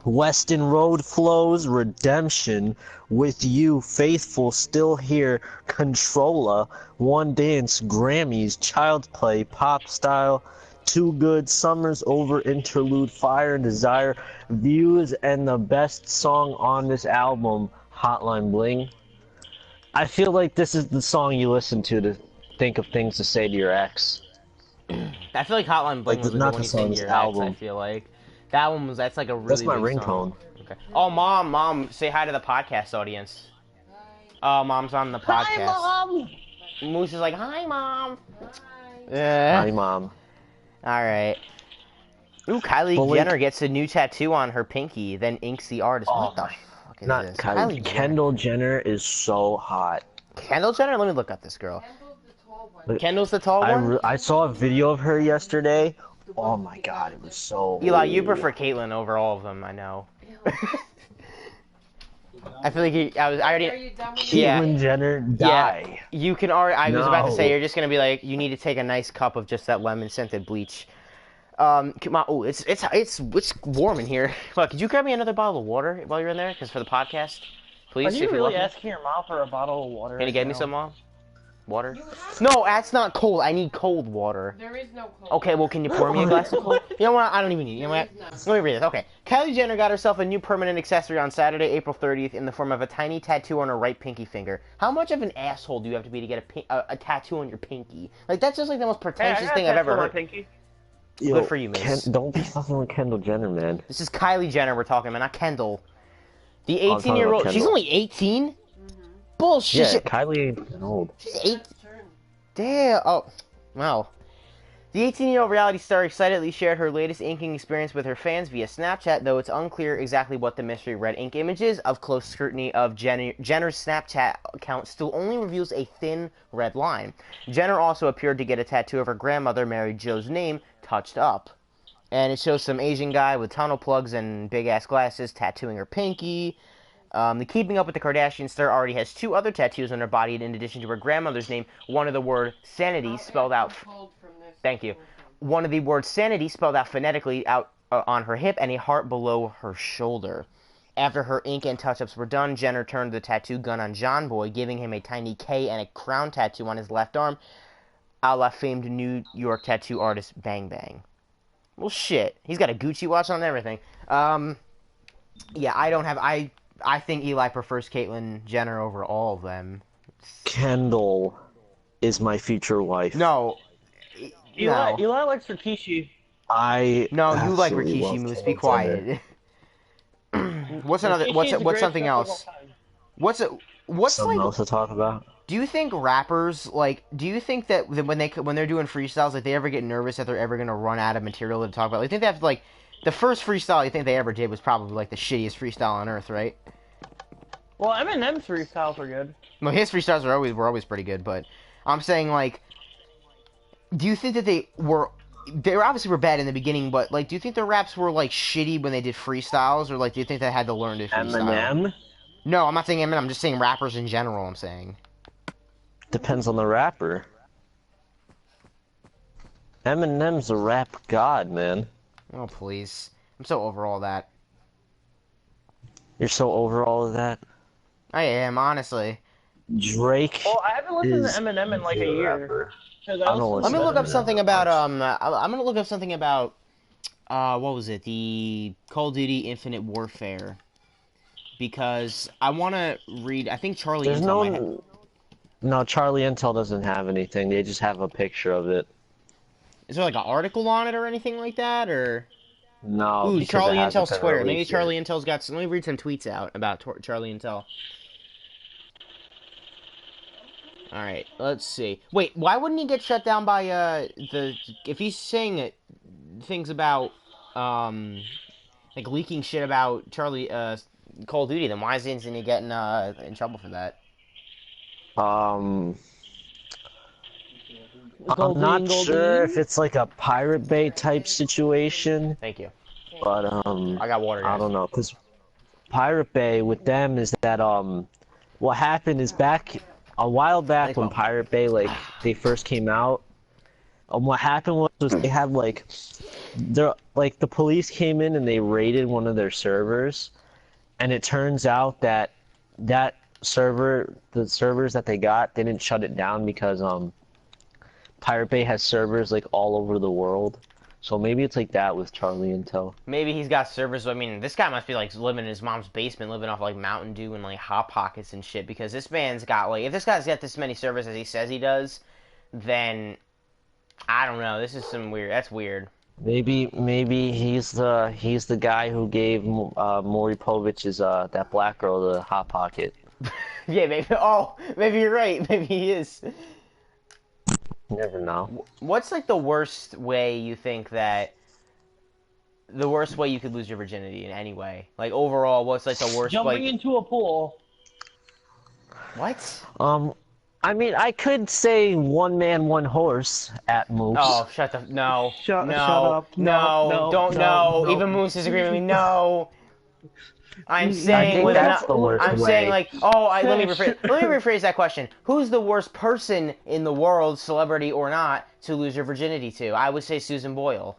Weston Road Flows, Redemption, With You, Faithful, Still Here, Controlla, One Dance, Grammys, Child's Play, Pop Style, Too Good, Summer's Over, Interlude, Fire and Desire, Views, and the best song on this album, Hotline Bling. I feel like this is the song you listen to think of things to say to your ex. I feel like Hotline Bling Like, was a not good one the you said song, to this your ex. I album. feel like that's like a really That's my big song. ringtone. Okay. Oh, mom, say hi to the podcast audience. Oh, mom's on the podcast. Hi, Mom! Moose is like, hi, mom. Hi, Mom. All right. Ooh, Kylie But, like- Jenner gets a new tattoo on her pinky, then inks the artist. Oh What the my- fuck is Not this? Kylie. Jenner. Kendall Jenner is so hot. Kendall Jenner? Let me look up this girl. Kendall's the tall one? I saw a video of her yesterday. Oh my god, it was so. Eli, you prefer Caitlyn over all of them, I know. I feel like I already. Are you done with Yeah. Caitlyn Jenner die. Yeah, you can already. I was about to say No. you're just gonna be like, you need to take a nice cup of just that lemon scented bleach. Come on. Oh, it's warm in here. Look, could you grab me another bottle of water while you're in there? Because for the podcast, please. Are if you you're really lucky. asking your mom for a bottle of water? Can you right get me now? some, Mom? Water? No, that's not cold. I need cold water. There is no cold. Okay, well, can you pour me a glass of cold? You know what? I don't even need it. You know what? Let me read this. Okay. Kylie Jenner got herself a new permanent accessory on Saturday, April 30th, in the form of a tiny tattoo on her right pinky finger. How much of an asshole do you have to be to get a tattoo on your pinky? Like, that's just like the most Hey, I pretentious got thing a I've tattoo ever on my heard. pinky. Yo, Good for you, miss. Don't be fucking with Kendall Jenner, man. This is Kylie Jenner we're talking about, not Kendall. The I'm talking 18-year-old. about She's Kendall. only 18? Bullshit. Yeah, Kylie ain't old. She's 8. Damn. Oh, wow. The 18-year-old reality star excitedly shared her latest inking experience with her fans via Snapchat, though it's unclear exactly what the mystery red ink image is. Of close scrutiny of Jenner's Snapchat account still only reveals a thin red line. Jenner also appeared to get a tattoo of her grandmother, Mary Jo's name, touched up. And it shows some Asian guy with tunnel plugs and big-ass glasses tattooing her pinky. The Keeping Up with the Kardashians star already has 2 other tattoos on her body in addition to her grandmother's name. One of the word sanity spelled out. Thank you. One of the words sanity spelled out phonetically out on her hip and a heart below her shoulder. After her ink and touch-ups were done, Jenner turned the tattoo gun on John Boy, giving him a tiny K and a crown tattoo on his left arm, a la famed New York tattoo artist Bang Bang. Well, shit. He's got a Gucci watch on and everything. Yeah, I I think Eli prefers Caitlyn Jenner over all of them. Kendall is my future wife. No. No. Eli likes Rikishi. I No, you like absolutely Rikishi love Moose. Be Kendall Jenner. quiet. What's another? Rikishi What's is the what's greatest something wrestler of all else? time. What's Something like? else to talk about? Do you think rappers like? Do you think that when they're doing freestyles, like they ever get nervous that they're ever gonna run out of material to talk about? Like, I think they have like the first freestyle I think they ever did was probably like the shittiest freestyle on earth, right? Well, Eminem's freestyles are good. Well, his freestyles were always pretty good, but I'm saying like, do you think that they were obviously were bad in the beginning, but like, do you think the raps were like shitty when they did freestyles, or like, do you think they had to learn to freestyle? Eminem? No, I'm not saying Eminem. I'm just saying rappers in general. I'm saying. Depends on the rapper. Eminem's a rap god, man. Oh please, I'm so over all that. You're so over all of that. I am honestly. Drake. Well, I haven't listened is to Eminem in like a year. I don't Let listen me to look up Eminem something that about much. I'm gonna look up something about what was it? The Call of Duty Infinite Warfare. Because I want to read. I think Charlie There's Intel might have. no Charlie Intel doesn't have anything. They just have a picture of it. Is there like an article on it or anything like that, or? No. Ooh, because Charlie it hasn't Intel's been Twitter. Maybe released Charlie yet. Intel's got. Let me read some tweets out about Charlie Intel. All right, let's see. Wait, why wouldn't he get shut down by the? If he's saying things about like leaking shit about Charlie Call of Duty, then why isn't he getting in trouble for that? I'm Goldie not and Goldie. sure if it's like a Pirate Bay type situation, Thank you. but I got water, I guys. don't know, cause Pirate Bay with them is that what happened is back a while back Thanks, when Mom. Pirate Bay like they first came out. What happened was they had like the police came in and they raided one of their servers, and it turns out that that server, the servers that they got, they didn't shut it down because Pirate Bay has servers like all over the world. So maybe it's like that with Charlie Intel. Maybe he's got servers. I mean, this guy must be like living in his mom's basement, living off like Mountain Dew and like Hot Pockets and shit. Because this man's got like, if this guy's got this many servers as he says he does, then I don't know. This is some weird. That's weird. Maybe he's the guy who gave Maury Povich's that black girl the hot pocket. Yeah, maybe. Oh, maybe you're right. Maybe he is. You never know. What's like the worst way you think that? The worst way you could lose your virginity in any way? Like overall, what's like the worst? Jumping Like into a pool. what? I mean, I could say one man, one horse at Moose. Oh, shut the no. Shut no, up. No, don't no. Even Moose is agreeing with me. No. I'm I saying think with that's an, the worst I'm way. saying like, oh, let me rephrase that question. Who's the worst person in the world, celebrity or not, to lose your virginity to? I would say Susan Boyle.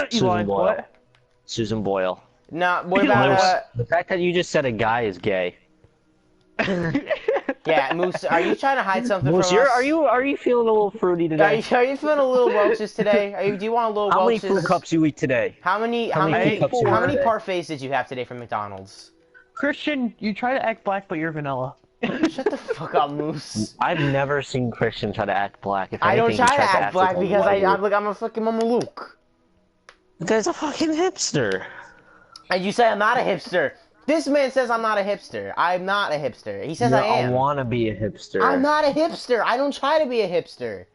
Susan Boyle. What? Susan Boyle. No, what about The fact that you just said a guy is gay. yeah, Moose? Are you trying to hide something Moose, from us? are you feeling a little fruity Are today? you feeling a little Welch's today? Do you want a little How many Welch's? fruit cups you eat today? How many many cups you how want many today? parfaits did you have today from McDonald's? Christian, you try to act black, but you're vanilla. Shut the fuck up, Moose. I've never seen Christian try to act black. If I don't anything, try he to tries act black like a because white dude. I'm a fucking Mameluke. The guy's a fucking hipster. And you say I'm not a hipster. This man says I'm not a hipster. I'm not a hipster. He says You're I am. a wannabe a hipster. I'm not a hipster. I don't try to be a hipster.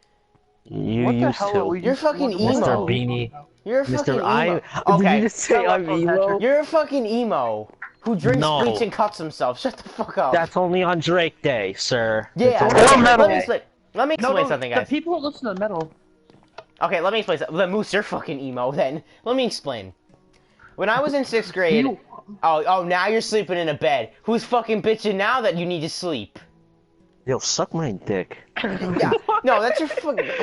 You What the used hell to. are we You're fucking what- emo. Mr. Beanie. You're a fucking Mr. emo. I. Okay. Did you just say Shut up, I'm emo? Patrick. You're a fucking emo who drinks No. bleach and cuts himself. Shut the fuck up. That's only on Drake Day, sir. yeah. It's only on Let me Drake explain. Let me No, explain no, something, the guys. people who listen to metal. Okay, let me explain something. The Moose, you're fucking emo then. Let me explain. When I was in 6th grade... You- Oh, now you're sleeping in a bed. Who's fucking bitching now that you need to sleep? Yo, suck my dick. Yeah. No, that's your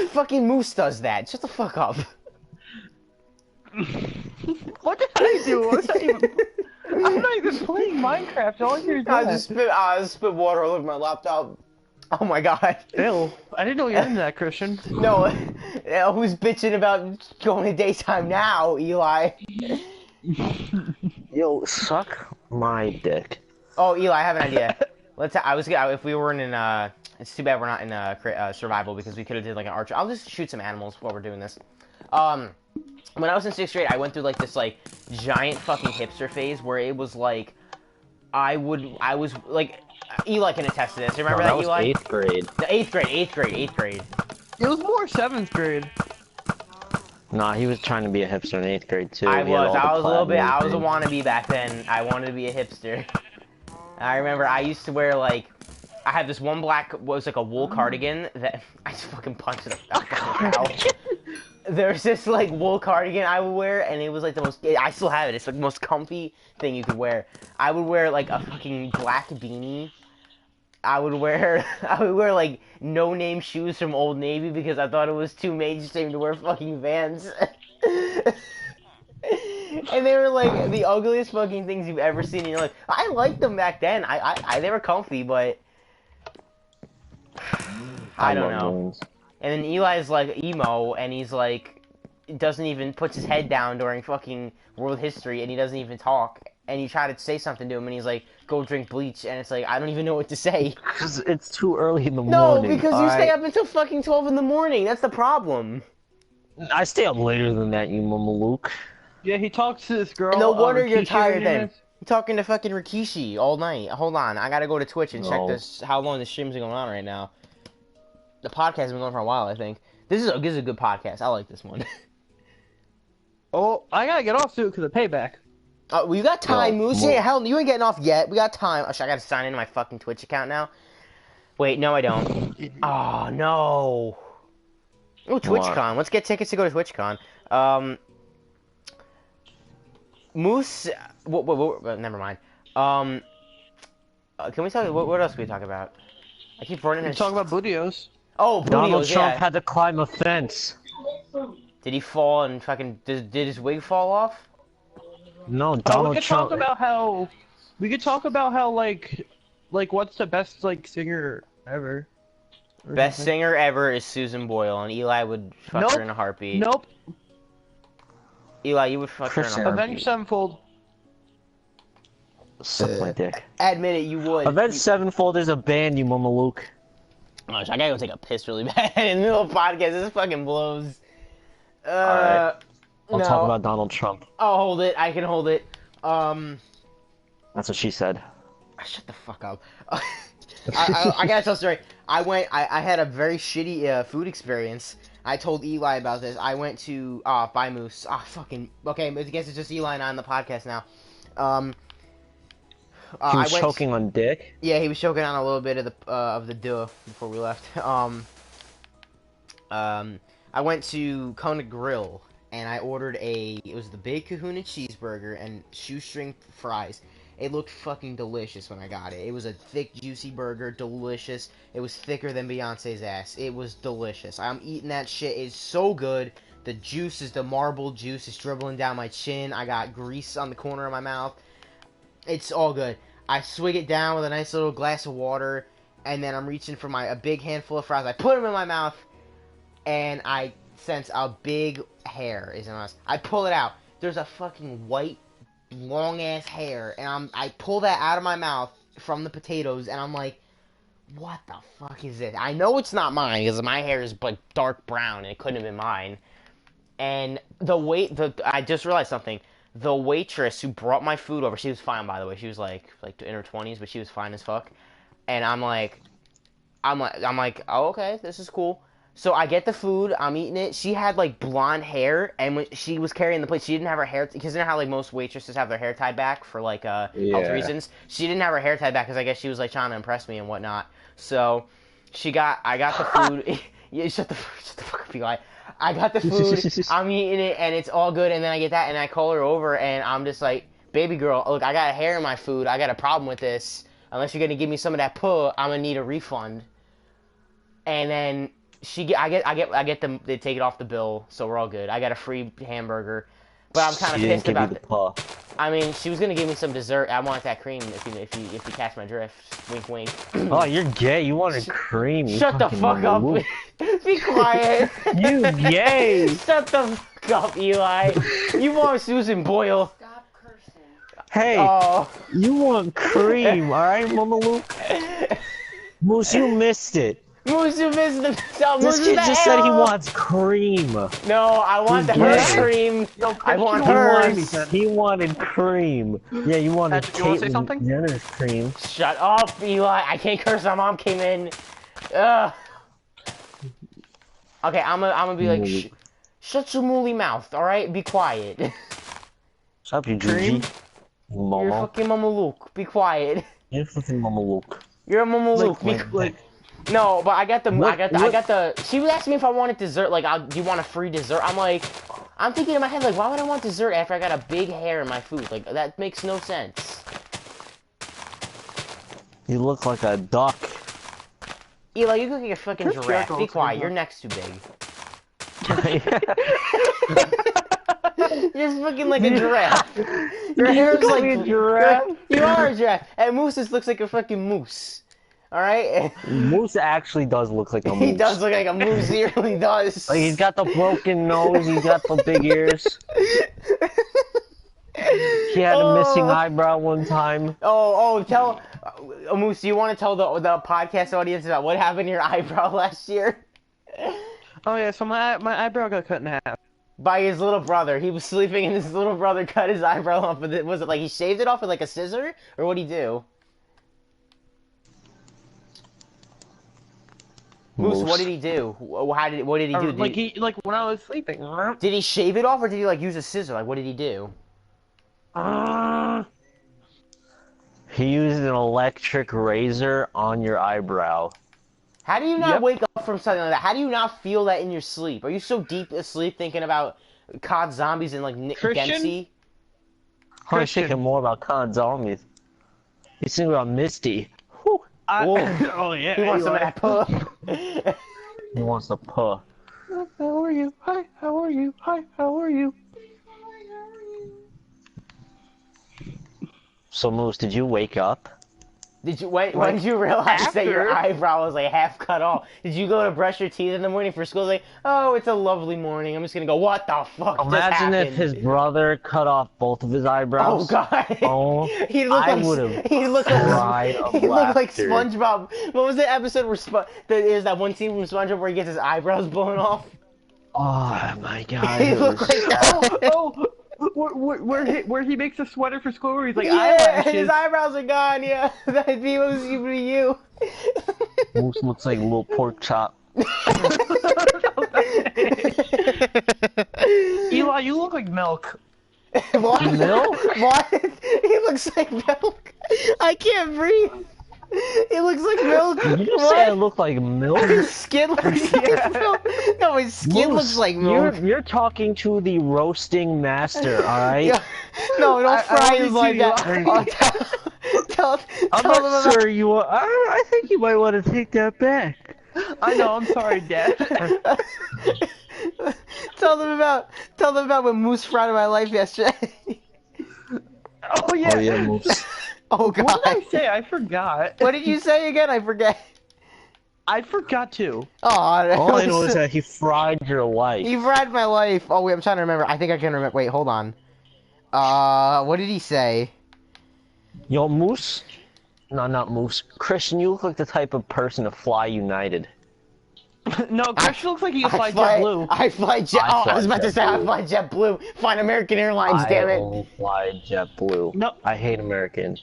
fucking Moose does that. Shut the fuck up. What did I do? What's that even... I'm not even playing Minecraft. All I hear is I that. just spit water all over my laptop. Oh my god. Ew. I didn't know you were into that, Christian. No, who's bitching about going to daytime now, Eli? Yo, suck My dick. Oh, Eli, I have an idea. If we weren't in it's too bad we're not in survival because we could have did like an archer. I'll just shoot some animals while we're doing this. When I was in 6th grade, I went through like this like giant fucking hipster phase where it was like I was like Eli can attest to this. Remember that was Eli? 8th grade. The 8th grade. It was more 7th grade. Nah, he was trying to be a hipster in 8th grade too. I He had all the was a little bit. platinum I was a things. wannabe back then. I wanted to be a hipster. I remember I used to wear like I had this one black was like a wool cardigan that I just fucking punched it out. There's this like wool cardigan I would wear, and it was like the most. I still have it. It's like the most comfy thing you could wear. I would wear like a fucking black beanie. I would wear like no name shoes from Old Navy because I thought it was too mainstream to wear fucking Vans. And they were like the ugliest fucking things you've ever seen in your life. I liked them back then. They were comfy, but I don't love know. those. And then Eli's like emo, and he's like doesn't even puts his head down during fucking world history, and he doesn't even talk. And you try to say something to him, and he's like, "Go drink bleach," and it's like I don't even know what to say. Cause it's too early in the No, morning. because you alright? stay up until fucking 12 in the morning. That's the problem. I stay up later than that, you Luke. Yeah, he talks to this girl. No wonder you're Rikishi tired right then. here. You're talking to fucking Rikishi all night. Hold on, I gotta go to Twitch and check No. this. How long the streams are going on right now? The podcast has been going for a while, I think. This is a good podcast. I like this one. Oh, I gotta get off soon because of payback. Well, you got time, No, Moose. more. Yeah, hell, you ain't getting off yet. We got time. Oh, shit, I gotta sign into my fucking Twitch account now. Wait, no, I don't. Oh no. Oh, TwitchCon. Let's get tickets to go to TwitchCon. Moose. Never mind. Can we talk? What else can we talk about? I keep running. We talk about Budios. Oh, Donald Budios, Trump yeah. had to climb a fence. Did he fall and fucking did his wig fall off? No, We Donald could Trump. talk about how. We could talk about how like what's the best like singer ever. Or Best something. singer ever is Susan Boyle, and Eli would fuck Nope. her in a heartbeat. Nope. Eli, you would fuck her in a Kristen. heartbeat. Avenged Sevenfold. Suck my dick. Admit it, you would. Avenged Sevenfold is a band, you Luke. Gosh, I gotta go take a piss really bad in the middle of the podcast. This fucking blows. Alright. I'll no. talk about Donald Trump. I'll hold it. I can hold it. That's what she said. Shut the fuck up. I gotta tell a story. I had a very shitty food experience. I told Eli about this. I went to buy Moose. Fucking okay. I guess it's just Eli and I on the podcast now. He was choking on dick. Yeah, he was choking on a little bit of the dough before we left. I went to Kona Grill and I ordered it was the Big Kahuna cheeseburger and shoestring fries. It looked fucking delicious when I got it. It was a thick, juicy burger, delicious. It was thicker than Beyonce's ass. It was delicious. I'm eating that shit. It's so good. The juice is the marble juice. It's dribbling down my chin. I got grease on the corner of my mouth. It's all good. I swig it down with a nice little glass of water, and then I'm reaching for a big handful of fries. I put them in my mouth, and I sense a big hair is in my mouth. I pull it out. There's a fucking white, long-ass hair, and I pull that out of my mouth from the potatoes, and I'm like, what the fuck is this? I know it's not mine, because my hair is like dark brown, and it couldn't have been mine. And I just realized something. The waitress who brought my food over, she was fine, by the way. She was like in her 20s, but she was fine as fuck. And I'm like, oh, okay, this is cool. So I get the food, I'm eating it. She had like blonde hair, and when she was carrying the plate, she didn't have her hair because you know how like most waitresses have their hair tied back for like health reasons. She didn't have her hair tied back because I guess she was like trying to impress me and whatnot. So I got the food. Yeah, shut the fuck up, Eli. I got the food, I'm eating it, and it's all good, and then I get that, and I call her over, and I'm just like, baby girl, look, I got a hair in my food, I got a problem with this, unless you're gonna give me some of that poo, I'm gonna need a refund. And then they take it off the bill, so we're all good. I got a free hamburger, but I'm kind of pissed about it. I mean, she was gonna give me some dessert. I want that cream if you catch my drift. Wink, wink. Oh, you're gay. You wanted cream. Shut the fuck up. Be quiet. You gay. Shut the fuck up, Eli. You want Susan Boyle. Stop cursing. Hey, Oh. you want cream, alright, Mama Luke? Moose, you missed it. Moose, you missed the. So, This Moose kid is just the said he arrow. wants cream. No, I want the He's her gay. cream. No, I want Christian wants hers. cream, he said. He wanted cream. Yeah, you wanted Patrick, you wanna say something? Caitlyn Jenner's cream. Shut up, Eli. I can't curse. My mom came in. Ugh. Okay, I'm gonna be like, shut your mooly mouth, alright? Be quiet. What's up, you Cream? Gigi? You're Momo. fucking Mama Luke. Be quiet. You're fucking Mama Luke. You're a Mama Luke. Like, No, but I got the, What- I got the. She was asking me if I wanted dessert. Like, do you want a free dessert? I'm like, I'm thinking in my head, like, why would I want dessert after I got a big hair in my food? Like, that makes no sense. You look like a duck. Eli, you look like a fucking Chris giraffe. Jericho Be looks like quiet. a Your duck. neck's too big. You're fucking like a giraffe. Your hair's like a giraffe? You are a giraffe. And Moose just looks like a fucking moose. Alright? Moose actually does look like a moose. He does look like a moose, he really does. Like, he's got the broken nose, he's got the big ears. He had a missing eyebrow one time. Tell Moose, do you want to tell the podcast audience about what happened to your eyebrow last year? oh yeah, so my eyebrow got cut in half. By his little brother. He was sleeping and his little brother cut his eyebrow off with it. Was it like he shaved it off with like a scissor? Or what'd he do? Moose, what did he do? What did he do? Like when I was sleeping. Did he shave it off or did he like use a scissor? Like what did he do? He used an electric razor on your eyebrow. How do you not wake up from something like that? How do you not feel that in your sleep? Are you so deep asleep thinking about COD Zombies and like Nick Christian? Dempsey? I was thinking more about COD Zombies. He's thinking about Misty. Whoa. oh yeah. He wants some of that pup. He wants to puh. How are you? Hi, how are you? Hi, how are you? So, Moose, did you wake up? Did you when did you realize that your after? eyebrow was like half cut off? Did you go to brush your teeth in the morning for school? Like, oh, it's a lovely morning. I'm just gonna go. What the fuck just Imagine happened? if his brother cut off both of his eyebrows. Oh god. Oh, he looked I like would've he looked like cried of he looked like laughter. SpongeBob. What was the episode where there's that one scene from SpongeBob where he gets his eyebrows blown off? Oh my god. He it looked was like sad. Where he makes a sweater for school where he's like yeah, eyelashes. his eyebrows are gone. Yeah, that'd be what was even you. Moose looks like a little pork chop. Eli, you look like milk. What? Milk? What? He looks like milk. I can't breathe. He looks like milk. Did you just What? say I look like milk? His skin looks like milk. No, his skin Moose, looks like milk. You're talking to the roasting master, alright? Yeah. No, don't fry him like you that. are. Oh, tell I'm him not about. sure you are. I think you might want to take that back. I know, I'm sorry, Dad. Tell them about when Moose fried my life yesterday. oh yeah. Oh yeah, Moose. Oh god. What did I say? I forgot. What did you say again? I forget. I forgot to. Oh, All I know is that he fried your life. he fried my life. Oh wait, I'm trying to remember. I think I can remember. Wait, hold on. What did he say? Yo, Moose? No, not Moose. Christian, you look like the type of person to fly United. No, Christian looks like he can fly fly JetBlue. I fly Jet. I Oh, I fly was about to say I JetBlue. fly JetBlue. Fine American Airlines. I Damn it. only fly JetBlue. No. I hate American.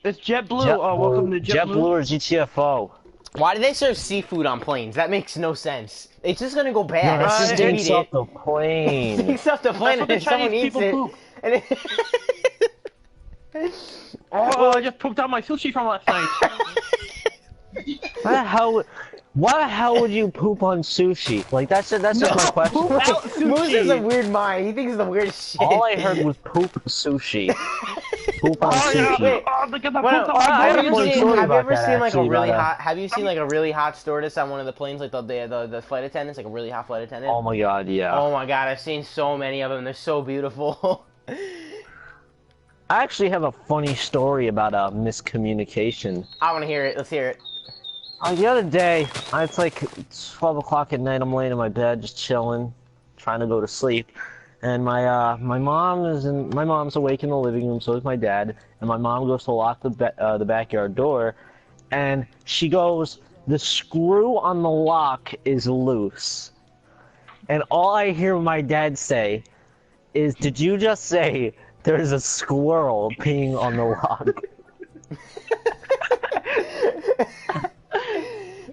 It's JetBlue. Oh, welcome to JetBlue JetBlue. or GTFO. Why do they serve seafood on planes? That makes no sense. It's just gonna go No, bad. that's It's just just gonna stinks eat off it. the plane. Stinks off the plane, That's what and the if someone Chinese eats people it. poop. And Oh, I just pooped out my sushi from last night. Why the hell would you poop on sushi? Like, that's just my question. Poop out Moose has a sushi. weird mind. He thinks the weirdest shit. All I heard was poop sushi. Poop on Oh, yeah. sushi. Wait. Oh, look at the Well, poop out my have got a you funny body. seen? story Have you about ever that, seen like a actually, really about hot? Have you seen like a really hot stewardess on one of the planes, like the flight attendants, like a really hot flight attendant? Oh my god, yeah. Oh my god, I've seen so many of them. They're so beautiful. I actually have a funny story about a miscommunication. I want to hear it. Let's hear it. The other day, it's like 12 o'clock at night, I'm laying in my bed, just chilling, trying to go to sleep. and my mom's awake in the living room. So is my dad, and my mom goes to lock the backyard door, and she goes, "The screw on the lock is loose," and all I hear my dad say is, "Did you just say there's a squirrel peeing on the lock?"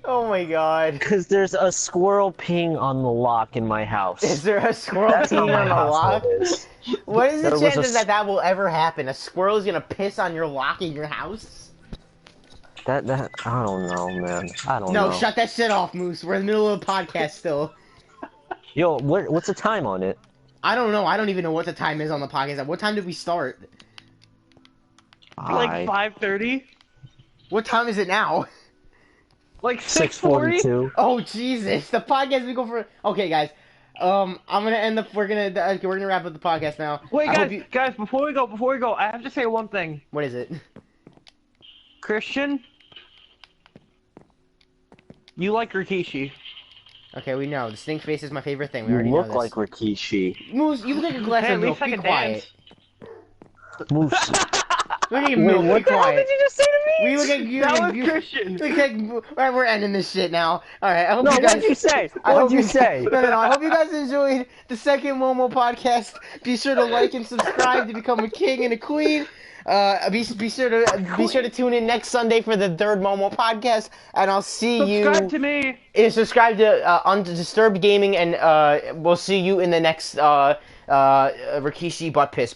Oh my god. Because there's a squirrel peeing on the lock in my house. Is there a squirrel That's how peeing my on the lock? household is. What is the There was a chances s- that will ever happen? A squirrel is gonna piss on your lock in your house? That I don't know, man. I don't No, know. shut that shit off, Moose. We're in the middle of the podcast still. Yo, what's the time on it? I don't know. I don't even know what the time is on the podcast. What time did we start? Like 5:30? What time is it now? Like 6:40? 6:42. Oh Jesus! The podcast we go for. Okay, guys. I'm gonna end the. We're gonna wrap up the podcast now. Wait, I hope you- guys, before we go, I have to say one thing. What is it? Christian, you like Rikishi. Okay, we know. The stink face is my favorite thing. We You already know look this. like Rikishi. Moose, you look like a glass Hey, of at milk. least I Be can quiet. dance. Moose. Look at you, Wait, milk. Be what What quiet. did you just say to me? We look at you. That was you Christian. look like, alright, we're ending this shit now. Alright, I hope No, you guys. what'd you say? I What'd hope you say? No. I hope you guys enjoyed the second Momo podcast. Be sure to like and subscribe to become a king and a queen. Be sure to tune in next Sunday for the third Momo podcast, and I'll see Subscribe to me. subscribe to Undisturbed Gaming, and we'll see you in the next Rikishi butt piss.